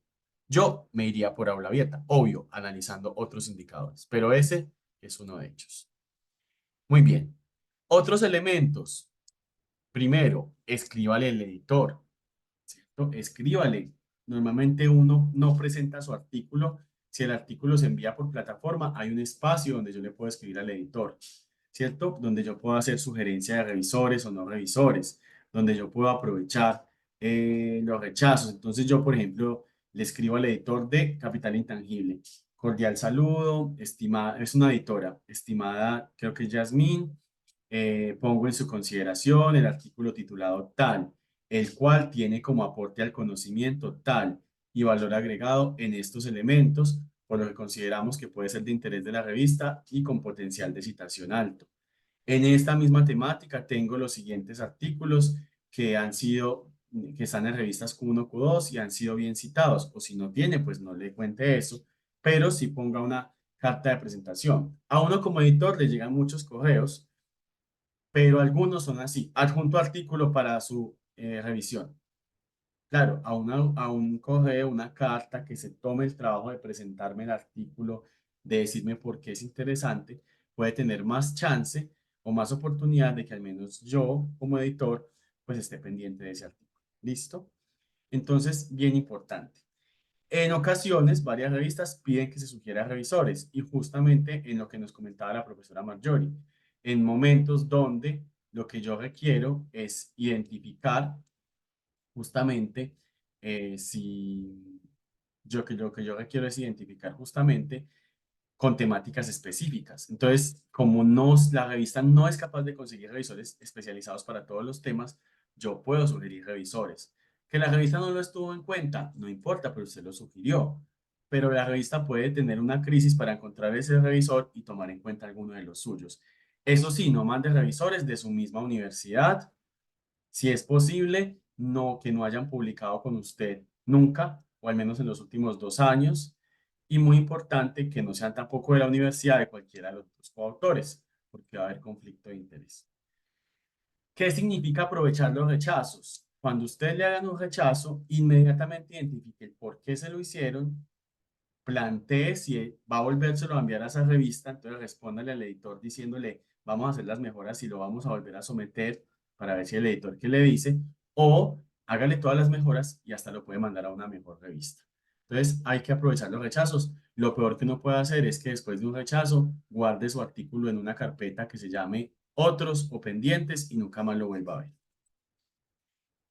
Yo me iría por Aula Abierta, obvio, analizando otros indicadores, pero ese es uno de ellos. Muy bien. Otros elementos. Primero, escríbale el editor. ¿Cierto? Escríbale. Normalmente uno no presenta su artículo. Si el artículo se envía por plataforma, hay un espacio donde yo le puedo escribir al editor, ¿cierto? Donde yo puedo hacer sugerencia de revisores o no revisores, donde yo puedo aprovechar los rechazos. Entonces yo, por ejemplo, le escribo al editor de Capital Intangible. Cordial saludo, estimada, es una editora, estimada, creo que es Yasmín, pongo en su consideración el artículo titulado tal, el cual tiene como aporte al conocimiento tal y valor agregado en estos elementos, por lo que consideramos que puede ser de interés de la revista y con potencial de citación alto. En esta misma temática tengo los siguientes artículos que han sido, que están en revistas Q1, Q2 y han sido bien citados, o si no tiene, pues no le cuente eso, pero sí ponga una carta de presentación. A uno como editor le llegan muchos correos, pero algunos son así, adjunto artículo para su revisión. Claro, a un correo, una carta que se tome el trabajo de presentarme el artículo, de decirme por qué es interesante, puede tener más chance o más oportunidad de que al menos yo, como editor, pues esté pendiente de ese artículo. ¿Listo? Entonces, bien importante. En ocasiones, varias revistas piden que se sugiera a revisores y justamente en lo que nos comentaba la profesora Marjorie, en momentos donde lo que yo requiero es identificar justamente si lo que yo requiero es identificar justamente con temáticas específicas. Entonces, como la revista no es capaz de conseguir revisores especializados para todos los temas, yo puedo sugerir revisores. Que la revista no lo estuvo en cuenta, no importa, pero usted lo sugirió. Pero la revista puede tener una crisis para encontrar ese revisor y tomar en cuenta alguno de los suyos. Eso sí, no mande revisores de su misma universidad, si es posible, que no hayan publicado con usted nunca, o al menos en los últimos 2 años. Y muy importante, que no sean tampoco de la universidad de cualquiera de los otros coautores, porque va a haber conflicto de interés. ¿Qué significa aprovechar los rechazos? Cuando usted le hagan un rechazo, inmediatamente identifique el por qué se lo hicieron, plantee si va a volvérselo a enviar a esa revista, entonces respóndale al editor diciéndole, vamos a hacer las mejoras y lo vamos a volver a someter para ver si el editor qué le dice, o hágale todas las mejoras y hasta lo puede mandar a una mejor revista. Entonces hay que aprovechar los rechazos. Lo peor que uno puede hacer es que después de un rechazo guarde su artículo en una carpeta que se llame otros o pendientes y nunca más lo vuelva a ver.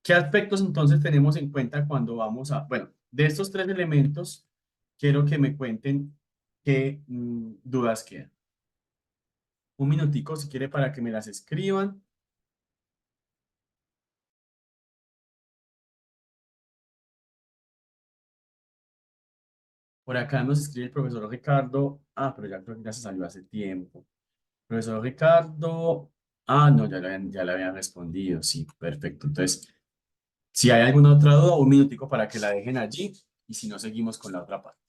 ¿Qué aspectos entonces tenemos en cuenta cuando vamos a, bueno, de estos tres elementos, quiero que me cuenten qué dudas quedan? Un minutico si quiere para que me las escriban. Por acá nos escribe el profesor Ricardo. Ah, pero ya creo que ya se salió hace tiempo. Profesor Ricardo. Ah, no, ya le habían respondido. Sí, perfecto. Entonces, si hay alguna otra duda, un minutico para que la dejen allí y si no, seguimos con la otra parte.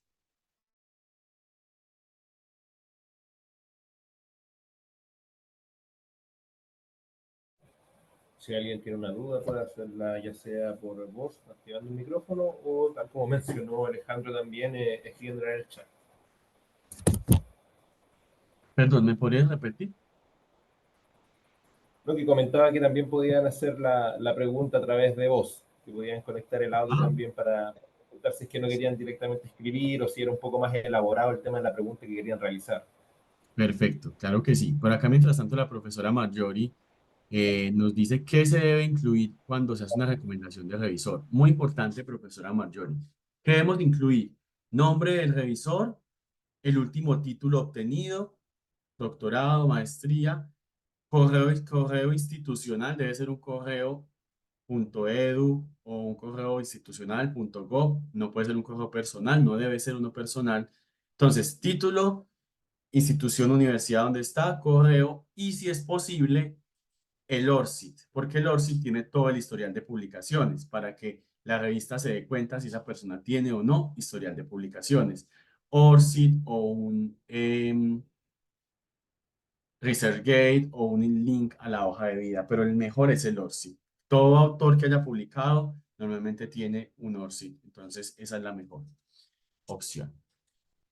Si alguien tiene una duda, puede hacerla ya sea por voz, activando el micrófono, o tal como mencionó Alejandro también, escribiéndola en el chat. Perdón, ¿me podrías repetir? Lo que comentaba que también podían hacer la pregunta a través de voz, que podían conectar el audio Ah, también para preguntar si es que no querían directamente escribir o si era un poco más elaborado el tema de la pregunta que querían realizar. perfecto, claro que sí. Por acá, mientras tanto, la profesora Marjorie nos dice qué se debe incluir cuando se hace una recomendación de revisor. Muy importante, profesora Marjorie. ¿Qué debemos de incluir? Nombre del revisor, el último título obtenido, doctorado, maestría, correo institucional, debe ser un correo .edu o un correo institucional .gov, no puede ser un correo personal, no debe ser uno personal. Entonces, título, institución, universidad donde está, correo y si es posible, el ORCID, porque el ORCID tiene todo el historial de publicaciones para que la revista se dé cuenta si esa persona tiene o no historial de publicaciones. ORCID o un ResearchGate o un link a la hoja de vida, pero el mejor es el ORCID. Todo autor que haya publicado normalmente tiene un ORCID, entonces esa es la mejor opción.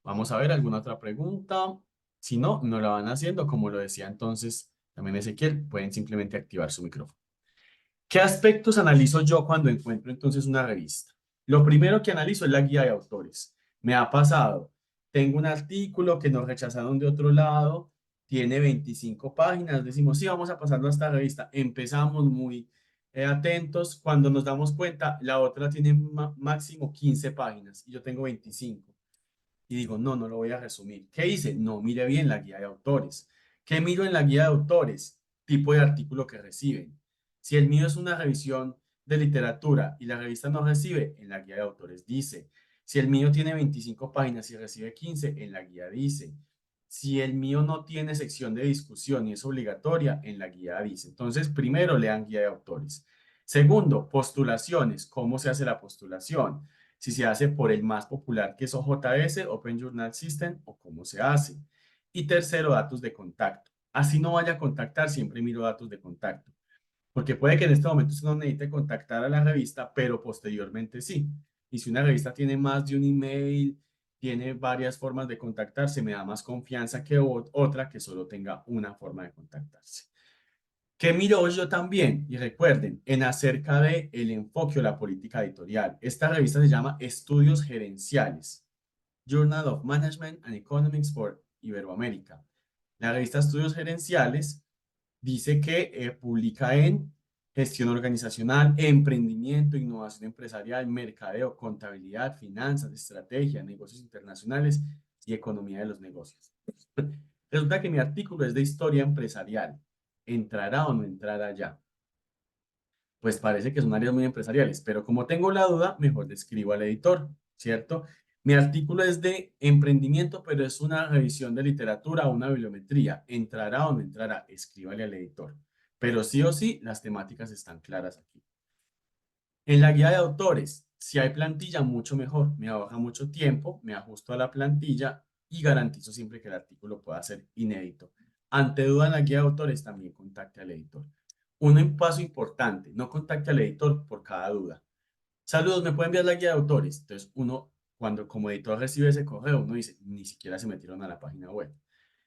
Vamos a ver alguna otra pregunta. Si no, no la van haciendo, como lo decía entonces también Ezequiel, pueden simplemente activar su micrófono. ¿Qué aspectos analizo yo cuando encuentro entonces una revista? Lo primero que analizo es la guía de autores. Me ha pasado, tengo un artículo que nos rechazaron de otro lado, tiene 25 páginas, decimos, sí, vamos a pasarlo a esta revista. Empezamos muy atentos, cuando nos damos cuenta, la otra tiene máximo 15 páginas y yo tengo 25 y digo, no, no lo voy a resumir. ¿Qué hice? No, mire bien la guía de autores. ¿Qué miro en la guía de autores? Tipo de artículo que reciben. Si el mío es una revisión de literatura y la revista no recibe, en la guía de autores dice. Si el mío tiene 25 páginas y recibe 15, en la guía dice. Si el mío no tiene sección de discusión y es obligatoria, en la guía dice. Entonces, primero lean guía de autores. Segundo, postulaciones. ¿Cómo se hace la postulación? Si se hace por el más popular que es OJS, Open Journal System, o cómo se hace. Y tercero, datos de contacto. Así no vaya a contactar, siempre miro datos de contacto. Porque puede que en este momento usted no necesite contactar a la revista, pero posteriormente sí. Y si una revista tiene más de un email, tiene varias formas de contactarse, me da más confianza que otra que solo tenga una forma de contactarse. ¿Qué miro yo también? Y recuerden, en acerca de el enfoque o la política editorial. Esta revista se llama Estudios Gerenciales, Journal of Management and Economics for Iberoamérica. La revista Estudios Gerenciales dice que publica en gestión organizacional, emprendimiento, innovación empresarial, mercadeo, contabilidad, finanzas, estrategia, negocios internacionales y economía de los negocios. Resulta que mi artículo es de historia empresarial. ¿Entrará o no entrará ya? Pues parece que son áreas muy empresariales, pero como tengo la duda, mejor le escribo al editor, ¿cierto? Mi artículo es de emprendimiento, pero es una revisión de literatura, una bibliometría. ¿Entrará o no entrará? Escríbale al editor. Pero sí o sí, las temáticas están claras aquí. En la guía de autores, si hay plantilla, mucho mejor. Me ahorra mucho tiempo, me ajusto a la plantilla y garantizo siempre que el artículo pueda ser inédito. Ante duda en la guía de autores, también contacte al editor. Un paso importante, no contacte al editor por cada duda. Saludos, ¿me puede enviar la guía de autores? Entonces uno, cuando como editor recibe ese correo, uno dice, ni siquiera se metieron a la página web.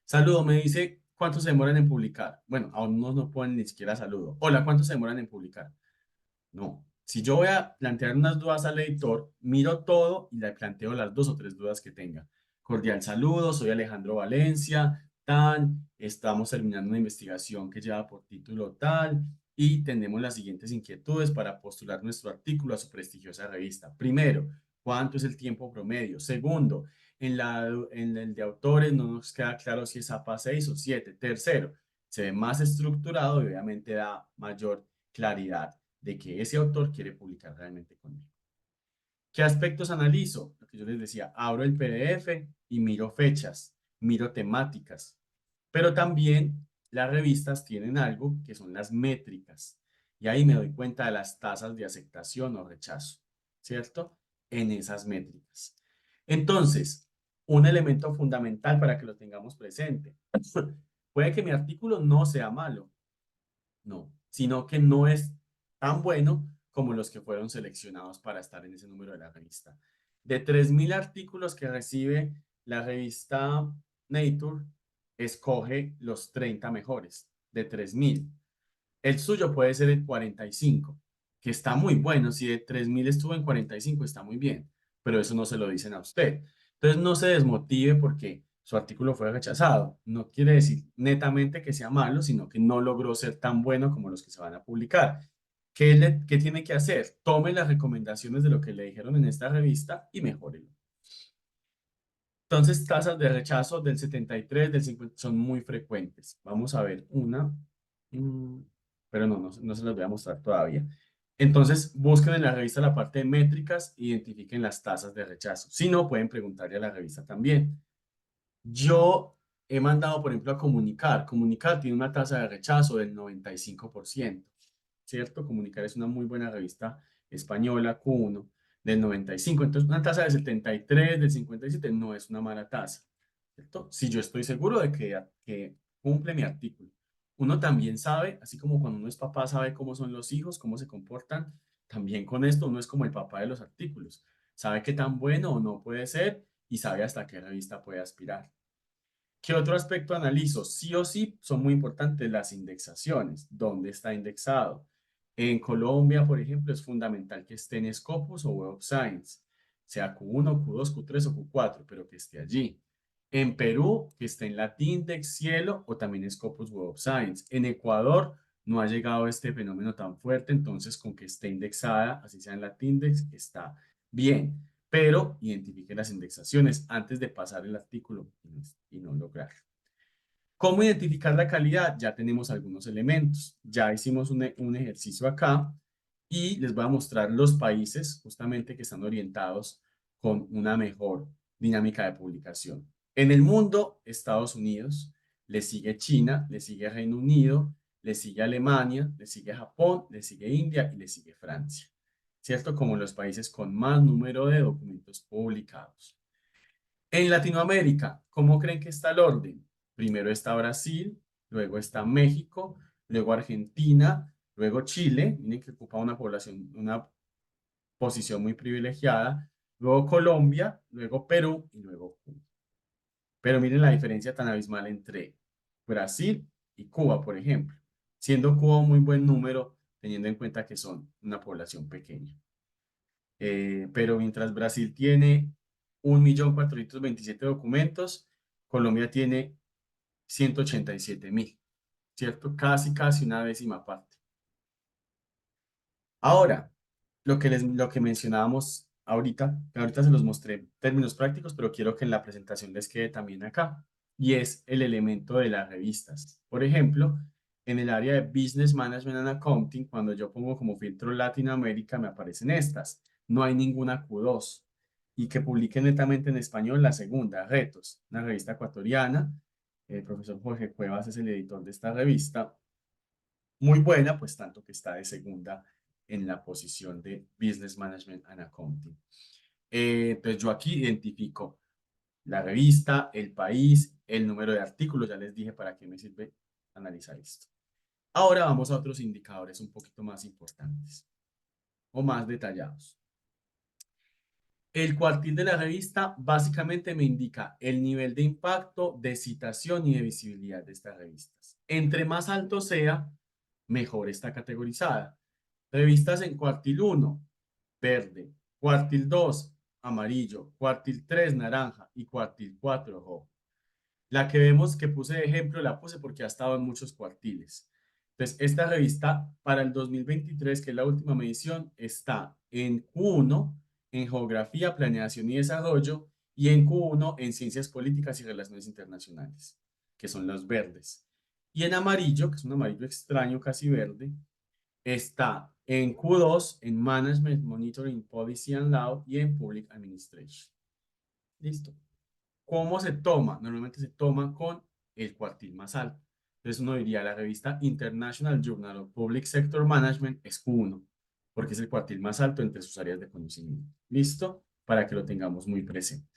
Saludo, me dice, ¿cuánto se demoran en publicar? Bueno, aún no ponen ni siquiera saludo. Hola, ¿cuánto se demoran en publicar? No. Si yo voy a plantear unas dudas al editor, miro todo y le planteo las dos o tres dudas que tenga. Cordial saludo, soy Alejandro Valencia, estamos terminando una investigación que lleva por título tal y tenemos las siguientes inquietudes para postular nuestro artículo a su prestigiosa revista. Primero, ¿cuánto es el tiempo promedio? Segundo, en el de autores no nos queda claro si es APA 6 o 7. Tercero, se ve más estructurado y obviamente da mayor claridad de que ese autor quiere publicar realmente conmigo. ¿Qué aspectos analizo? Lo que yo les decía, abro el PDF y miro fechas, miro temáticas, pero también las revistas tienen algo que son las métricas y ahí me doy cuenta de las tasas de aceptación o rechazo, ¿cierto? En esas métricas. Entonces, un elemento fundamental para que lo tengamos presente. Puede que mi artículo no sea malo, no, sino que no es tan bueno como los que fueron seleccionados para estar en ese número de la revista. De 3.000 artículos que recibe la revista Nature, escoge los 30 mejores, de 3.000. El suyo puede ser el 45, que está muy bueno. Si de 3.000 estuvo en 45, está muy bien, pero eso no se lo dicen a usted. Entonces no se desmotive porque su artículo fue rechazado. No quiere decir netamente que sea malo, sino que no logró ser tan bueno como los que se van a publicar. ¿Qué tiene que hacer? Tome las recomendaciones de lo que le dijeron en esta revista y mejórelo. Entonces, tasas de rechazo del 73, del 50 son muy frecuentes. Vamos a ver una, mm, pero no se las voy a mostrar todavía. Entonces, busquen en la revista la parte de métricas, identifiquen las tasas de rechazo. Si no, pueden preguntarle a la revista también. Yo he mandado, por ejemplo, a Comunicar. Comunicar tiene una tasa de rechazo del 95%, ¿cierto? Comunicar es una muy buena revista española, Q1, del 95. Entonces, una tasa de 73, del 57, no es una mala tasa, ¿cierto? Si yo estoy seguro de que cumple mi artículo. Uno también sabe, así como cuando uno es papá, sabe cómo son los hijos, cómo se comportan, también con esto uno es como el papá de los artículos. Sabe qué tan bueno o no puede ser y sabe hasta qué revista puede aspirar. ¿Qué otro aspecto analizo? Sí o sí son muy importantes las indexaciones. ¿Dónde está indexado? En Colombia, por ejemplo, es fundamental que esté en Scopus o Web of Science, sea Q1, Q2, Q3 o Q4, pero que esté allí. En Perú, que esté en Latindex, Cielo o también Scopus Web of Science. En Ecuador no ha llegado este fenómeno tan fuerte, entonces con que esté indexada, así sea en Latindex, está bien, pero identifique las indexaciones antes de pasar el artículo y no lograr. ¿Cómo identificar la calidad? Ya tenemos algunos elementos. Ya hicimos un ejercicio acá y les voy a mostrar los países justamente que están orientados con una mejor dinámica de publicación. En el mundo, Estados Unidos, le sigue China, le sigue Reino Unido, le sigue Alemania, le sigue Japón, le sigue India y le sigue Francia, ¿cierto? Como los países con más número de documentos publicados. En Latinoamérica, ¿cómo creen que está el orden? Primero está Brasil, luego está México, luego Argentina, luego Chile, miren que ocupa una posición muy privilegiada, luego Colombia, luego Perú y luego Cuba. Pero miren la diferencia tan abismal entre Brasil y Cuba, por ejemplo, siendo Cuba un muy buen número, teniendo en cuenta que son una población pequeña. Pero mientras Brasil tiene 1.427.000 documentos, Colombia tiene 187.000, ¿cierto? Casi una décima parte. Ahora, lo que mencionábamos ahorita se los mostré en términos prácticos, pero quiero que en la presentación les quede también acá, y es el elemento de las revistas. Por ejemplo, en el área de Business Management and Accounting, cuando yo pongo como filtro Latinoamérica, me aparecen estas. No hay ninguna Q2. Y que publique netamente en español la segunda, Retos, una revista ecuatoriana. El profesor Jorge Cuevas es el editor de esta revista, muy buena, pues tanto que está de segunda en la posición de Business Management and Accounting. Entonces yo aquí identifico la revista, el país, el número de artículos, ya les dije para qué me sirve analizar esto. Ahora vamos a otros indicadores un poquito más importantes o más detallados. El cuartil de la revista básicamente me indica el nivel de impacto, de citación y de visibilidad de estas revistas. Entre más alto sea, mejor está categorizada. Revistas en cuartil 1, verde. Cuartil 2, amarillo. Cuartil 3, naranja. Y cuartil 4, rojo. La que vemos que puse de ejemplo, la puse porque ha estado en muchos cuartiles. Entonces, esta revista para el 2023, que es la última medición, está en Q1 en Geografía, Planeación y Desarrollo y en Q1 en Ciencias Políticas y Relaciones Internacionales, que son los verdes. Y en amarillo, que es un amarillo extraño, casi verde, está en Q2 en Management, Monitoring, Policy and Law y en Public Administration. Listo. ¿Cómo se toma? Normalmente se toma con el cuartil más alto. Entonces uno diría, la revista International Journal of Public Sector Management es Q1, porque es el cuartil más alto entre sus áreas de conocimiento. ¿Listo? Para que lo tengamos muy presente.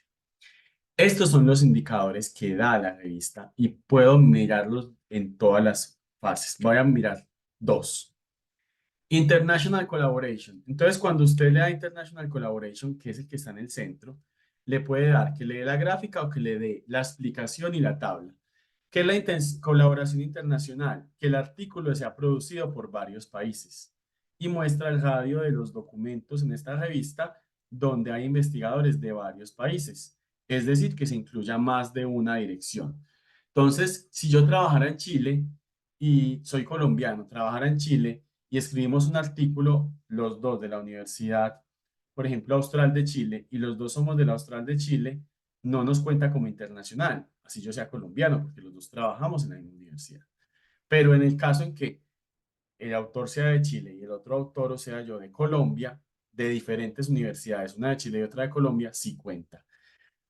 Estos son los indicadores que da la revista y puedo mirarlos en todas las fases. Voy a mirar dos. International Collaboration. Entonces, cuando usted le da International Collaboration, que es el que está en el centro, le puede dar que le dé la gráfica o que le dé la explicación y la tabla. ¿Qué es la colaboración internacional? Que el artículo sea producido por varios países y muestra el radio de los documentos en esta revista donde hay investigadores de varios países. Es decir, que se incluya más de una dirección. Entonces, si yo trabajara en Chile y soy colombiano, trabajara en Chile y escribimos un artículo, los dos de la Universidad, por ejemplo, Austral de Chile, y los dos somos de la Austral de Chile, no nos cuenta como internacional, así yo sea colombiano, porque los dos trabajamos en la misma universidad. Pero en el caso en que el autor sea de Chile y el otro autor, o sea yo, de Colombia, de diferentes universidades, una de Chile y otra de Colombia, sí cuenta.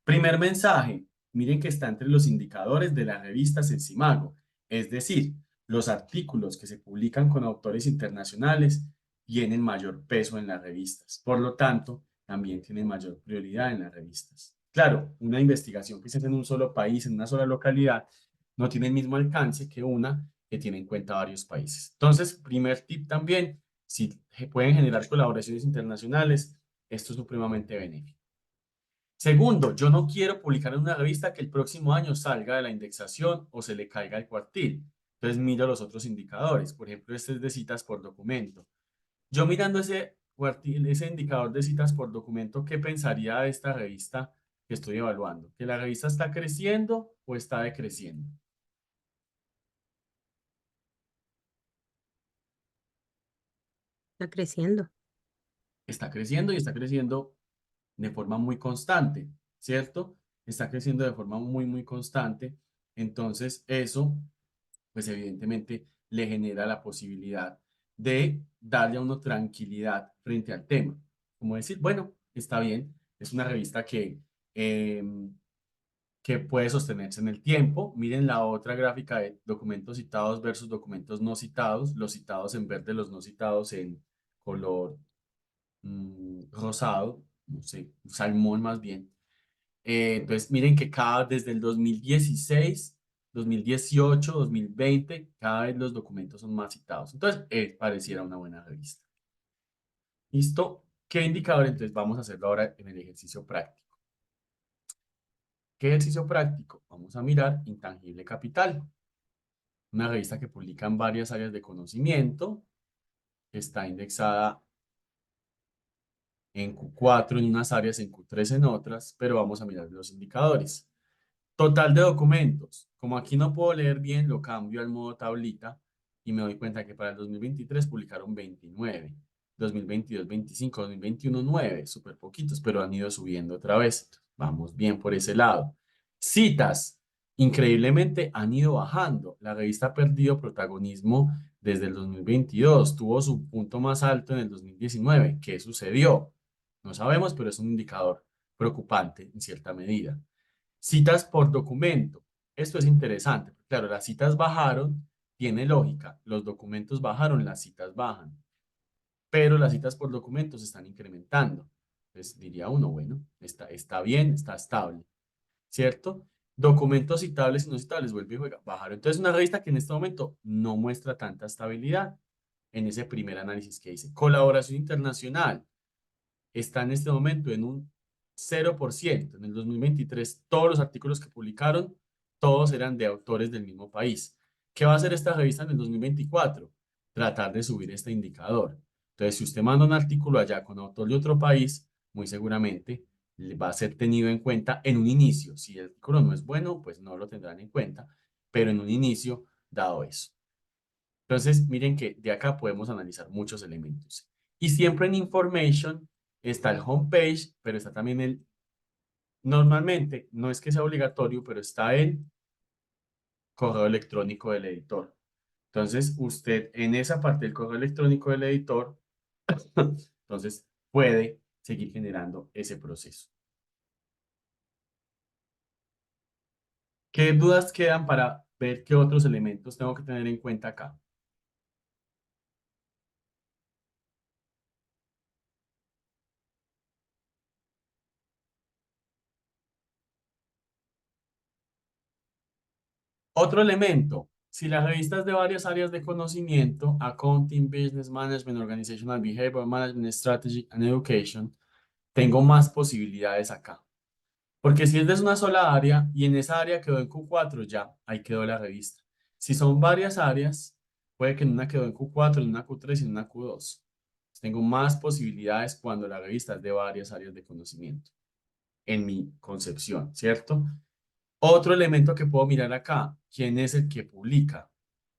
Primer mensaje, miren que está entre los indicadores de la revista Sensimago, es decir, los artículos que se publican con autores internacionales tienen mayor peso en las revistas, por lo tanto, también tienen mayor prioridad en las revistas. Claro, una investigación que se hace en un solo país, en una sola localidad, no tiene el mismo alcance que una que tiene en cuenta varios países. Entonces, primer tip también, si pueden generar colaboraciones internacionales, esto es supremamente benéfico. Segundo, yo no quiero publicar en una revista que el próximo año salga de la indexación o se le caiga el cuartil. Entonces miro los otros indicadores. Por ejemplo, este es de citas por documento. Yo mirando ese cuartil, ese indicador de citas por documento, ¿qué pensaría de esta revista que estoy evaluando? ¿Que la revista está creciendo o está decreciendo? Está creciendo. Está creciendo y está creciendo de forma muy constante, ¿cierto? Está creciendo de forma muy constante. Entonces, eso pues evidentemente le genera la posibilidad de darle a uno tranquilidad frente al tema. Como decir, bueno, está bien, es una revista eh, que puede sostenerse en el tiempo. Miren la otra gráfica de documentos citados versus documentos no citados, los citados en verde, los no citados en color rosado, no sé, salmón más bien. Entonces, miren que desde el 2016, 2018, 2020, cada vez los documentos son más citados. Entonces, pareciera una buena revista. ¿Listo? ¿Qué indicador? Entonces, vamos a hacerlo ahora en el ejercicio práctico. ¿Qué ejercicio práctico? Vamos a mirar Intangible Capital, una revista que publica en varias áreas de conocimiento, que está indexada en Q4 en unas áreas, en Q3 en otras, pero vamos a mirar los indicadores. Total de documentos. Como aquí no puedo leer bien, lo cambio al modo tablita y me doy cuenta que para el 2023 publicaron 29, 2022 25, 2021 9, súper poquitos, pero han ido subiendo otra vez. Vamos bien por ese lado. Citas, increíblemente han ido bajando. La revista ha perdido protagonismo desde el 2022, tuvo su punto más alto en el 2019. ¿Qué sucedió? No sabemos, pero es un indicador preocupante en cierta medida. Citas por documento. Esto es interesante. Claro, las citas bajaron, tiene lógica. Los documentos bajaron, las citas bajan. Pero las citas por documento se están incrementando. Entonces diría uno, bueno, está bien, está estable. ¿Cierto? Documentos citables y no citables, vuelve y juega, bajaron. Entonces, una revista que en este momento no muestra tanta estabilidad en ese primer análisis que hice. Colaboración internacional está en este momento en un 0%. En el 2023, todos los artículos que publicaron, todos eran de autores del mismo país. ¿Qué va a hacer esta revista en el 2024? Tratar de subir este indicador. Entonces, si usted manda un artículo allá con autor de otro país, muy seguramente va a ser tenido en cuenta en un inicio. Si el artículo no es bueno, pues no lo tendrán en cuenta, pero en un inicio, dado eso. Entonces, miren que de acá podemos analizar muchos elementos. Y siempre en Information está el homepage, pero está también normalmente, no es que sea obligatorio, pero está el correo electrónico del editor. Entonces, usted en esa parte del correo electrónico del editor, entonces puede seguir generando ese proceso. ¿Qué dudas quedan para ver qué otros elementos tengo que tener en cuenta acá? Otro elemento, si la revista es de varias áreas de conocimiento, Accounting, Business Management, Organizational Behavior Management, Strategy and Education, tengo más posibilidades acá. Porque si es de una sola área y en esa área quedó en Q4, ya, ahí quedó la revista. Si son varias áreas, puede que en una quedó en Q4, en una Q3 y en una Q2. Tengo más posibilidades cuando la revista es de varias áreas de conocimiento, en mi concepción, ¿cierto? Otro elemento que puedo mirar acá, ¿quién es el que publica?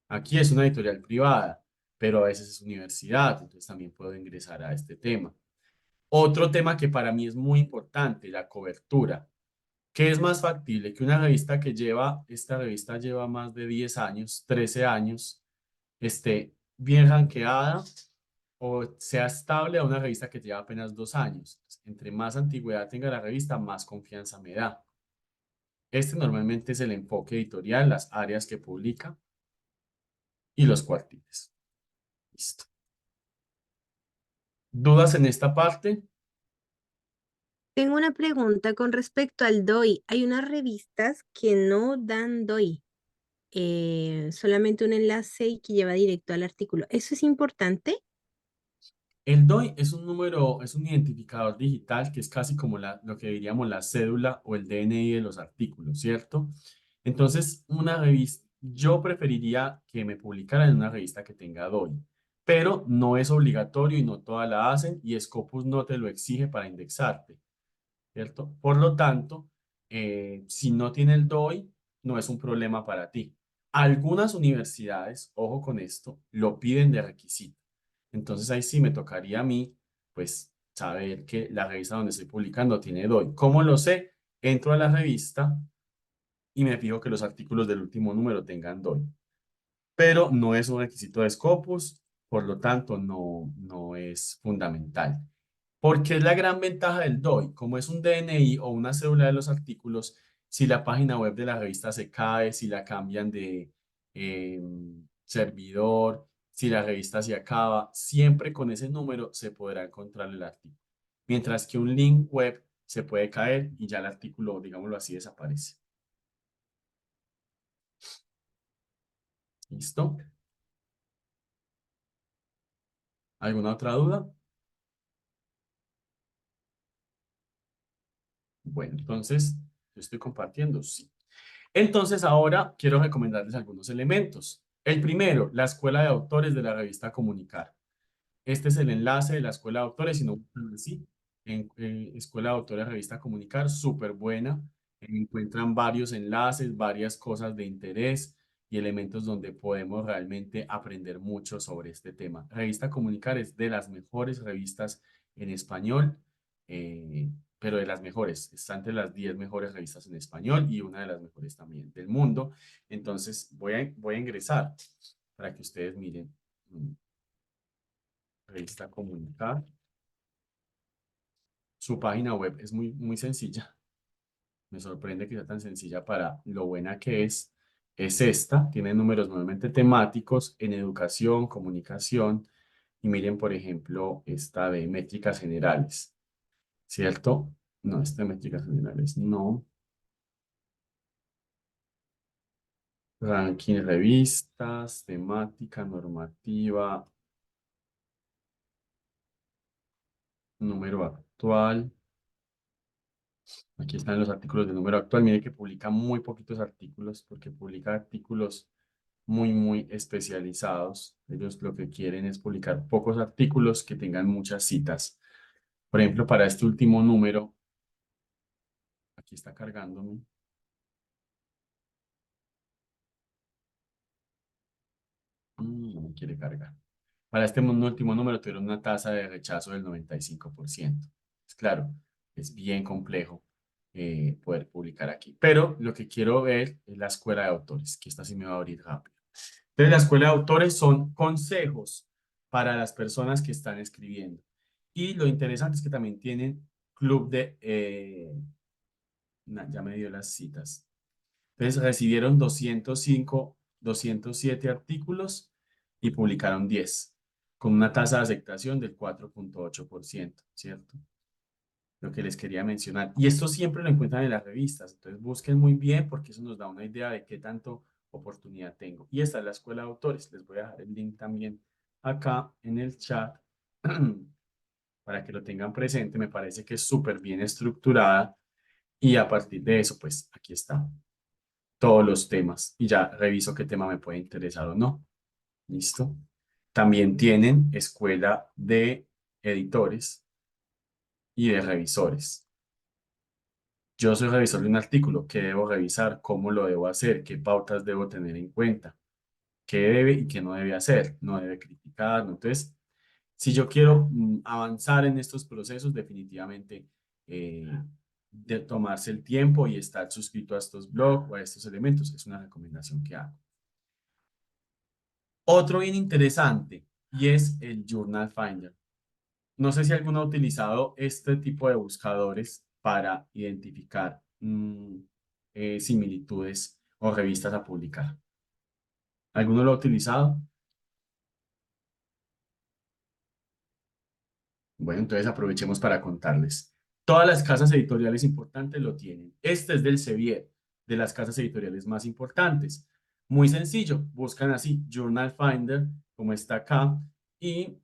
Aquí es una editorial privada, pero a veces es universidad, entonces también puedo ingresar a este tema. Otro tema que para mí es muy importante, la cobertura. ¿Qué es más factible? Que una revista esta revista lleva más de 10 años, 13 años, esté bien rankeada o sea estable a una revista que lleva apenas 2 años. Entre más antigüedad tenga la revista, más confianza me da. Este normalmente es el enfoque editorial, las áreas que publica y los cuartiles. Listo. ¿Dudas en esta parte? Tengo una pregunta con respecto al DOI. Hay unas revistas que no dan DOI, solamente un enlace y que lleva directo al artículo. ¿Eso es importante? El DOI es un número, es un identificador digital que es casi como lo que diríamos la cédula o el DNI de los artículos, ¿cierto? Entonces, una revista, yo preferiría que me publicaran en una revista que tenga DOI, pero no es obligatorio y no todas la hacen y Scopus no te lo exige para indexarte, ¿cierto? Por lo tanto, si no tiene el DOI, no es un problema para ti. Algunas universidades, ojo con esto, lo piden de requisito. Entonces ahí sí me tocaría a mí, pues, saber que la revista donde estoy publicando tiene DOI. ¿Cómo lo sé? Entro a la revista y me fijo que los artículos del último número tengan DOI. Pero no es un requisito de Scopus, por lo tanto no es fundamental. Porque es la gran ventaja del DOI. Como es un DNI o una cédula de los artículos, si la página web de la revista se cae, si la cambian de servidor, si la revista se acaba, siempre con ese número se podrá encontrar el artículo. Mientras que un link web se puede caer y ya el artículo, digámoslo así, desaparece. ¿Listo? ¿Alguna otra duda? Bueno, entonces, yo estoy compartiendo, sí. Entonces, ahora quiero recomendarles algunos elementos. El primero, la Escuela de Autores de la revista Comunicar. Este es el enlace de la Escuela de Autores, si no buscan así, en Escuela de Autores Revista Comunicar, súper buena. Encuentran varios enlaces, varias cosas de interés y elementos donde podemos realmente aprender mucho sobre este tema. Revista Comunicar es de las mejores revistas en español, pero de las mejores. Está entre las 10 mejores revistas en español y una de las mejores también del mundo. Entonces, voy a ingresar para que ustedes miren. Revista Comunicar. Su página web es muy sencilla. Me sorprende que sea tan sencilla para lo buena que es. Es esta. Tiene números normalmente temáticos en educación, comunicación. Y miren, por ejemplo, esta de métricas generales. ¿Cierto? No, esta de métricas generales. No. Ranking revistas, temática, normativa, número actual. Aquí están los artículos de número actual. Mire que publica muy poquitos artículos porque publica artículos muy especializados. Ellos lo que quieren es publicar pocos artículos que tengan muchas citas. Por ejemplo, para este último número, aquí está cargándome. No me quiere cargar. Para este último número tuvieron una tasa de rechazo del 95%. Es claro, es bien complejo poder publicar aquí. Pero lo que quiero ver es la escuela de autores, que esta sí me va a abrir rápido. Entonces, la escuela de autores son consejos para las personas que están escribiendo. Y lo interesante es que también tienen club de... ya me dio las citas. Entonces, recibieron 207 artículos y publicaron 10, con una tasa de aceptación del 4,8%, ¿cierto? Lo que les quería mencionar. Y esto siempre lo encuentran en las revistas, entonces busquen muy bien porque eso nos da una idea de qué tanto oportunidad tengo. Y esta es la escuela de autores. Les voy a dejar el link también acá en el chat para que lo tengan presente. Me parece que es súper bien estructurada Y a partir de eso, pues aquí está todos los temas y ya reviso qué tema me puede interesar o no. ¿Listo? También tienen escuela de editores y de revisores. Yo soy revisor de un artículo, ¿qué debo revisar? ¿Cómo lo debo hacer? ¿Qué pautas debo tener en cuenta? ¿Qué debe y qué no debe hacer? No debe criticar, ¿no? Entonces, si yo quiero avanzar en estos procesos, definitivamente eh, de tomarse el tiempo y estar suscrito a estos blogs o a estos elementos es una recomendación que hago. Otro bien interesante y es el Journal Finder. No sé si alguno ha utilizado este tipo de buscadores para identificar similitudes o revistas a publicar. ¿Alguno lo ha utilizado? Bueno, entonces aprovechemos para contarles. Todas las casas editoriales importantes lo tienen. Este es del Sevier, de las casas editoriales más importantes. Muy sencillo, buscan así Journal Finder, como está acá, y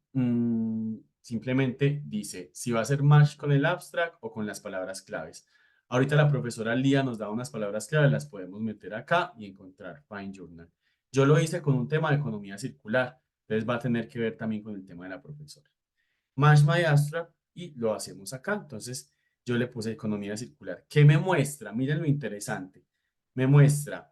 simplemente dice si va a ser match con el abstract o con las palabras claves. Ahorita la profesora Lía nos da unas palabras claves, las podemos meter acá y encontrar Find Journal. Yo lo hice con un tema de economía circular, entonces va a tener que ver también con el tema de la profesora. Match My Abstract y lo hacemos acá. Entonces yo le puse economía circular. ¿Qué me muestra? Miren lo interesante. Me muestra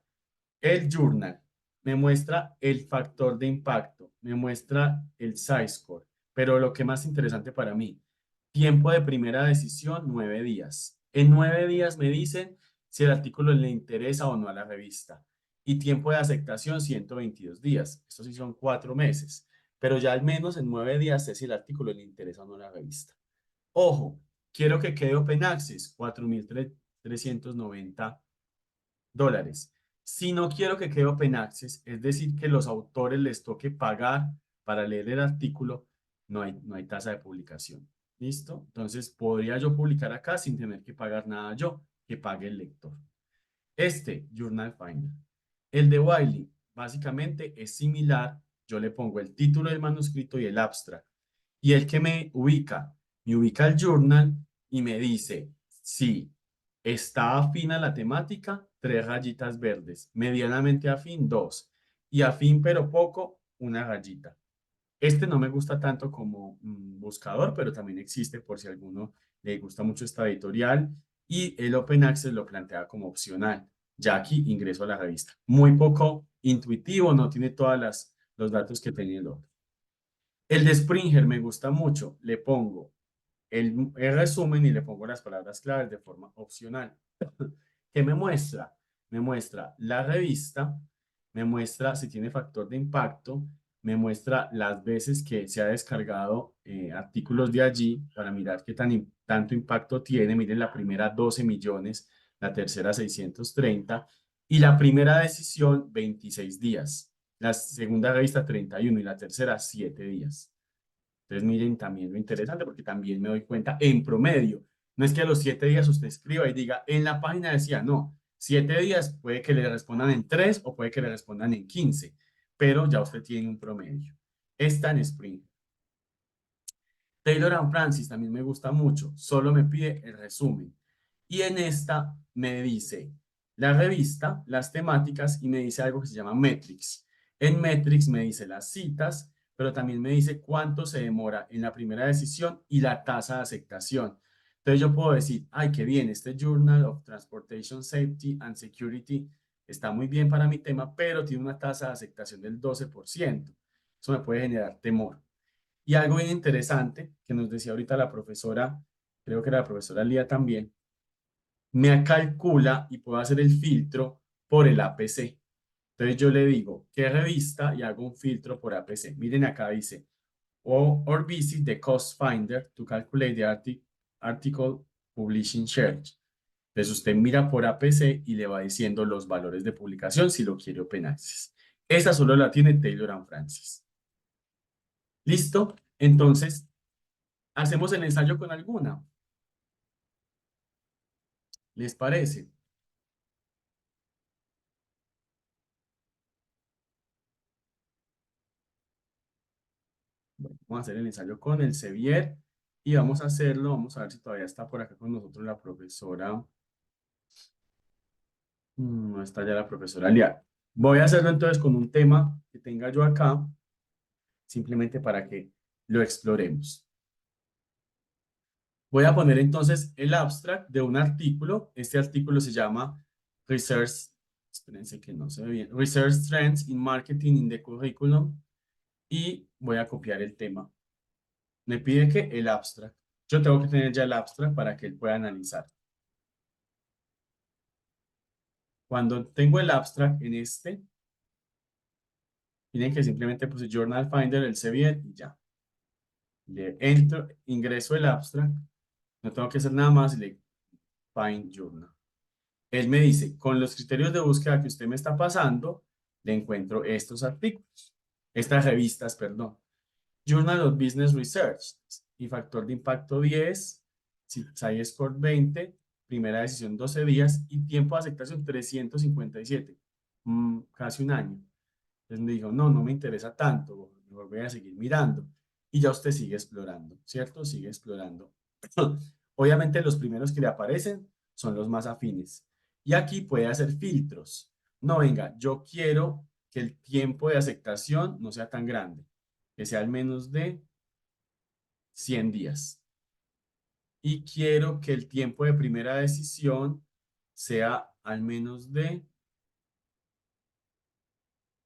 el journal, me muestra el factor de impacto, me muestra el size score, pero lo que más interesante para mí, tiempo de primera decisión, 9 días. En 9 días me dicen si el artículo le interesa o no a la revista. Y tiempo de aceptación, 122 días. Estos sí son 4 meses. Pero ya al menos en 9 días sé si el artículo le interesa o no a la revista. Ojo, quiero que quede Open Access, 4.390 dólares. Si no quiero que quede Open Access, es decir, que los autores les toque pagar para leer el artículo, no hay tasa de publicación. ¿Listo? Entonces, podría yo publicar acá sin tener que pagar nada yo, que pague el lector. Este Journal Finder. El de Wiley, básicamente es similar. Yo le pongo el título del manuscrito y el abstract. Y el que me ubica el journal y me dice si está afín a la temática, 3 rayitas verdes, medianamente afín, dos, y afín pero poco, una rayita. Este no me gusta tanto como buscador, pero también existe por si a alguno le gusta mucho esta editorial. Y el Open Access lo plantea como opcional. Ya aquí ingreso a la revista. Muy poco intuitivo, no tiene todos los datos que tenía el otro. El de Springer me gusta mucho. Le pongo el resumen y le pongo las palabras claves de forma opcional. ¿Qué me muestra? Me muestra la revista, me muestra si tiene factor de impacto, me muestra las veces que se ha descargado artículos de allí para mirar qué tanto impacto tiene. Miren, la primera 12 millones, la tercera 630 y la primera decisión 26 días. La segunda revista 31 y la tercera 7 días. Entonces, miren también lo interesante porque también me doy cuenta en promedio. No es que a los 7 días usted escriba y diga, en la página decía, no, 7 días puede que le respondan en 3 o puede que le respondan en 15, pero ya usted tiene un promedio. Está en Spring. Taylor and Francis también me gusta mucho, solo me pide el resumen. Y en esta me dice la revista, las temáticas y me dice algo que se llama Metrics. En Metrics me dice las citas, pero también me dice cuánto se demora en la primera decisión y la tasa de aceptación. Entonces yo puedo decir, ay, qué bien, este Journal of Transportation Safety and Security está muy bien para mi tema, pero tiene una tasa de aceptación del 12%. Eso me puede generar temor. Y algo bien interesante que nos decía ahorita la profesora, creo que era la profesora Lía también, me calcula y puedo hacer el filtro por el APC. Entonces yo le digo, ¿qué revista? Y hago un filtro por APC. Miren acá dice, or visit the cost finder to calculate the article publishing search. Entonces usted mira por APC y le va diciendo los valores de publicación si lo quiere Open Access. Esa solo la tiene Taylor and Francis. ¿Listo? Entonces, hacemos el ensayo con alguna. ¿Les parece? Bueno, vamos a hacer el ensayo con el Sevier y vamos a hacerlo. Vamos a ver si todavía está por acá con nosotros la profesora No está ya la profesora Liar. Voy a hacerlo entonces con un tema que tenga yo acá, simplemente para que lo exploremos. Voy a poner entonces el abstract de un artículo. Este artículo se llama Research, espérense que no se ve bien, Research Trends in Marketing in the Curriculum, y voy a copiar el tema. Me pide que el abstract. Yo tengo que tener ya el abstract para que él pueda analizar. Cuando tengo el abstract en este, miren que simplemente puse Journal Finder, el sé bien y ya. Le entro, ingreso el abstract, no tengo que hacer nada más y le Find Journal. Él me dice, con los criterios de búsqueda que usted me está pasando, le encuentro estos artículos, estas revistas, perdón. Journal of Business Research y factor de impacto 10, SciScore 20, primera decisión 12 días y tiempo de aceptación 357, casi un año. Entonces me dijo, no, no me interesa tanto, mejor voy a seguir mirando. Y ya usted sigue explorando, ¿cierto? Sigue explorando. Obviamente los primeros que le aparecen son los más afines. Y aquí puede hacer filtros. No, venga, yo quiero que el tiempo de aceptación no sea tan grande, que sea al menos de 100 días. Y quiero que el tiempo de primera decisión sea al menos de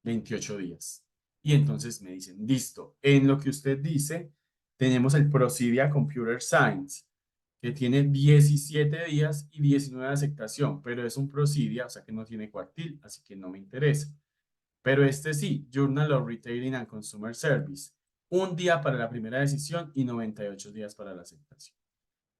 28 días. Y entonces me dicen, listo, en lo que usted dice, tenemos el Prosidia Computer Science, que tiene 17 días y 19 de aceptación, pero es un Prosidia, o sea que no tiene cuartil, así que no me interesa. Pero este sí, Journal of Retailing and Consumer Service, un día para la primera decisión y 98 días para la aceptación.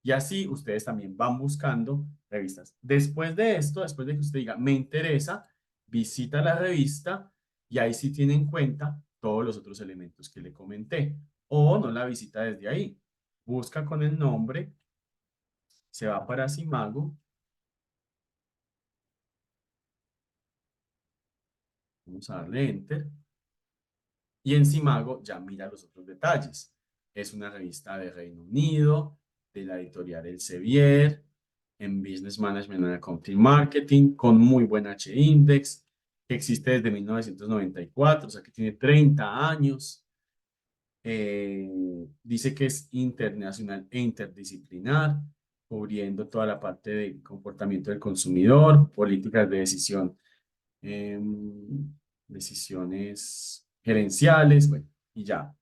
Y así ustedes también van buscando revistas. Después de esto, después de que usted diga, me interesa, visita la revista y ahí sí tiene en cuenta todos los otros elementos que le comenté. O no la visita desde ahí. Busca con el nombre, se va para Simago. Vamos a darle Enter. Y en Simago ya mira los otros detalles. Es una revista de Reino Unido, de la editorial Elsevier, en Business Management and Accounting Marketing, con muy buen H-Index, que existe desde 1994, o sea que tiene 30 años. Dice que es internacional e interdisciplinar, cubriendo toda la parte de comportamiento del consumidor, políticas de decisión, decisiones gerenciales, bueno, y ya.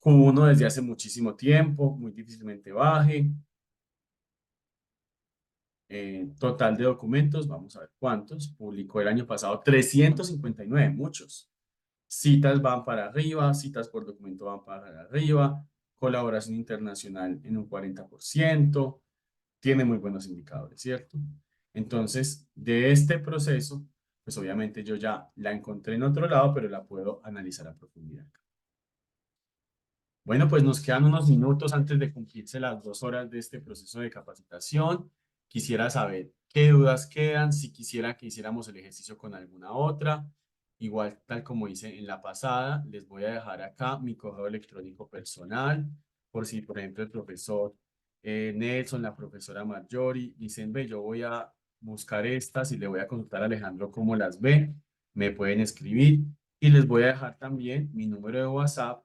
Q1 desde hace muchísimo tiempo, muy difícilmente baje. Total de documentos, vamos a ver cuántos. Publicó el año pasado 359, muchos. Citas van para arriba, citas por documento van para arriba, colaboración internacional en un 40%, tiene muy buenos indicadores, ¿cierto? Entonces, de este proceso, pues obviamente yo ya la encontré en otro lado, pero la puedo analizar a profundidad. Bueno, pues nos quedan unos minutos antes de cumplirse las 2 horas de este proceso de capacitación. Quisiera saber qué dudas quedan, si quisiera que hiciéramos el ejercicio con alguna otra. Igual, tal como hice en la pasada, les voy a dejar acá mi correo electrónico personal, por si, por ejemplo, el profesor Nelson, la profesora Marjorie, dicen, ve, yo voy a buscar estas y le voy a consultar a Alejandro cómo las ve, me pueden escribir y les voy a dejar también mi número de WhatsApp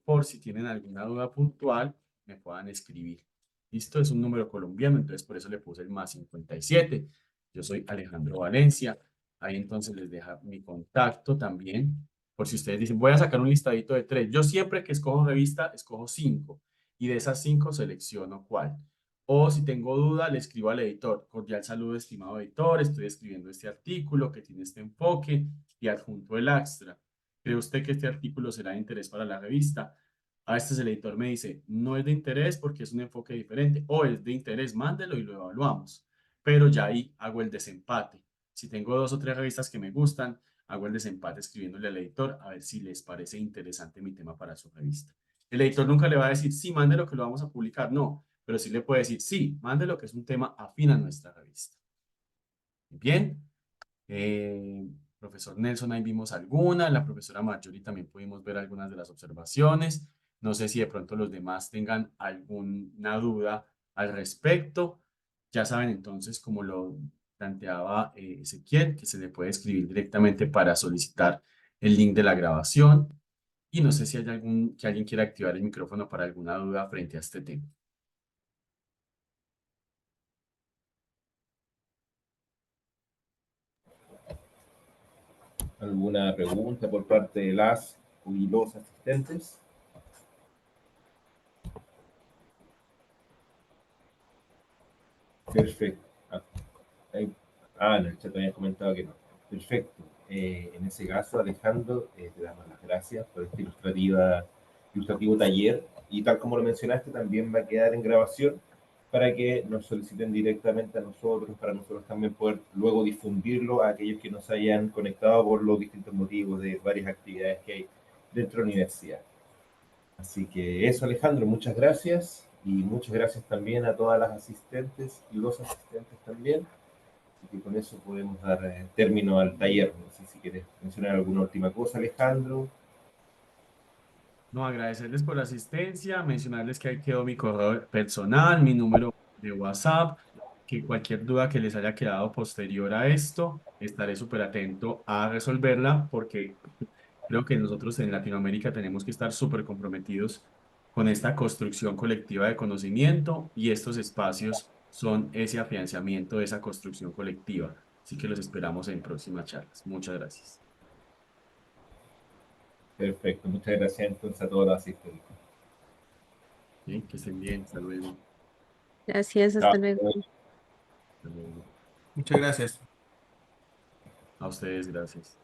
por si tienen alguna duda puntual, me puedan escribir. Listo, es un número colombiano, entonces por eso le puse el +57. Yo soy Alejandro Valencia. Ahí entonces les deja mi contacto también, por si ustedes dicen, voy a sacar un listadito de 3. Yo siempre que escojo revista, escojo 5 y de esas 5 selecciono cuál. O si tengo duda, le escribo al editor. Cordial saludo, estimado editor. Estoy escribiendo este artículo que tiene este enfoque y adjunto el extra. ¿Cree usted que este artículo será de interés para la revista? A veces el editor me dice, no es de interés porque es un enfoque diferente, o es de interés, mándelo y lo evaluamos. Pero ya ahí hago el desempate. Si tengo 2 o 3 revistas que me gustan, hago el desempate escribiéndole al editor a ver si les parece interesante mi tema para su revista. El editor nunca le va a decir, sí, mándelo que lo vamos a publicar, no, pero sí le puede decir, sí, mándelo que es un tema afín a nuestra revista. Bien. Profesor Nelson, ahí vimos algunas, la profesora Marjorie también pudimos ver algunas de las observaciones. No sé si de pronto los demás tengan alguna duda al respecto. Ya saben entonces, como lo planteaba Ezequiel, que se le puede escribir directamente para solicitar el link de la grabación. Y no sé si hay que alguien quiera activar el micrófono para alguna duda frente a este tema. ¿Alguna pregunta por parte de las y los asistentes? Perfecto. Ahí- en el chat habían comentado que no. Perfecto. En ese caso, Alejandro, te damos las gracias por este ilustrativo taller. Y tal como lo mencionaste, también va a quedar en grabación para que nos soliciten directamente a nosotros, para nosotros también poder luego difundirlo a aquellos que nos hayan conectado por los distintos motivos de varias actividades que hay dentro de la universidad. Así que eso, Alejandro, muchas gracias. Y muchas gracias también a todas las asistentes y los asistentes también. Así que con eso podemos dar término al taller. No sé si quieres mencionar alguna última cosa, Alejandro. No, agradecerles por la asistencia, mencionarles que ahí quedó mi correo personal, mi número de WhatsApp, que cualquier duda que les haya quedado posterior a esto, estaré súper atento a resolverla porque creo que nosotros en Latinoamérica tenemos que estar súper comprometidos con esta construcción colectiva de conocimiento y estos espacios son ese afianzamiento de esa construcción colectiva. Así que los esperamos en próximas charlas. Muchas gracias. Perfecto, muchas gracias entonces a todos los asistentes. ¿Sí? Que estén bien. Hasta luego. Gracias, hasta luego. Chao. Hasta luego. Muchas gracias. A ustedes, gracias.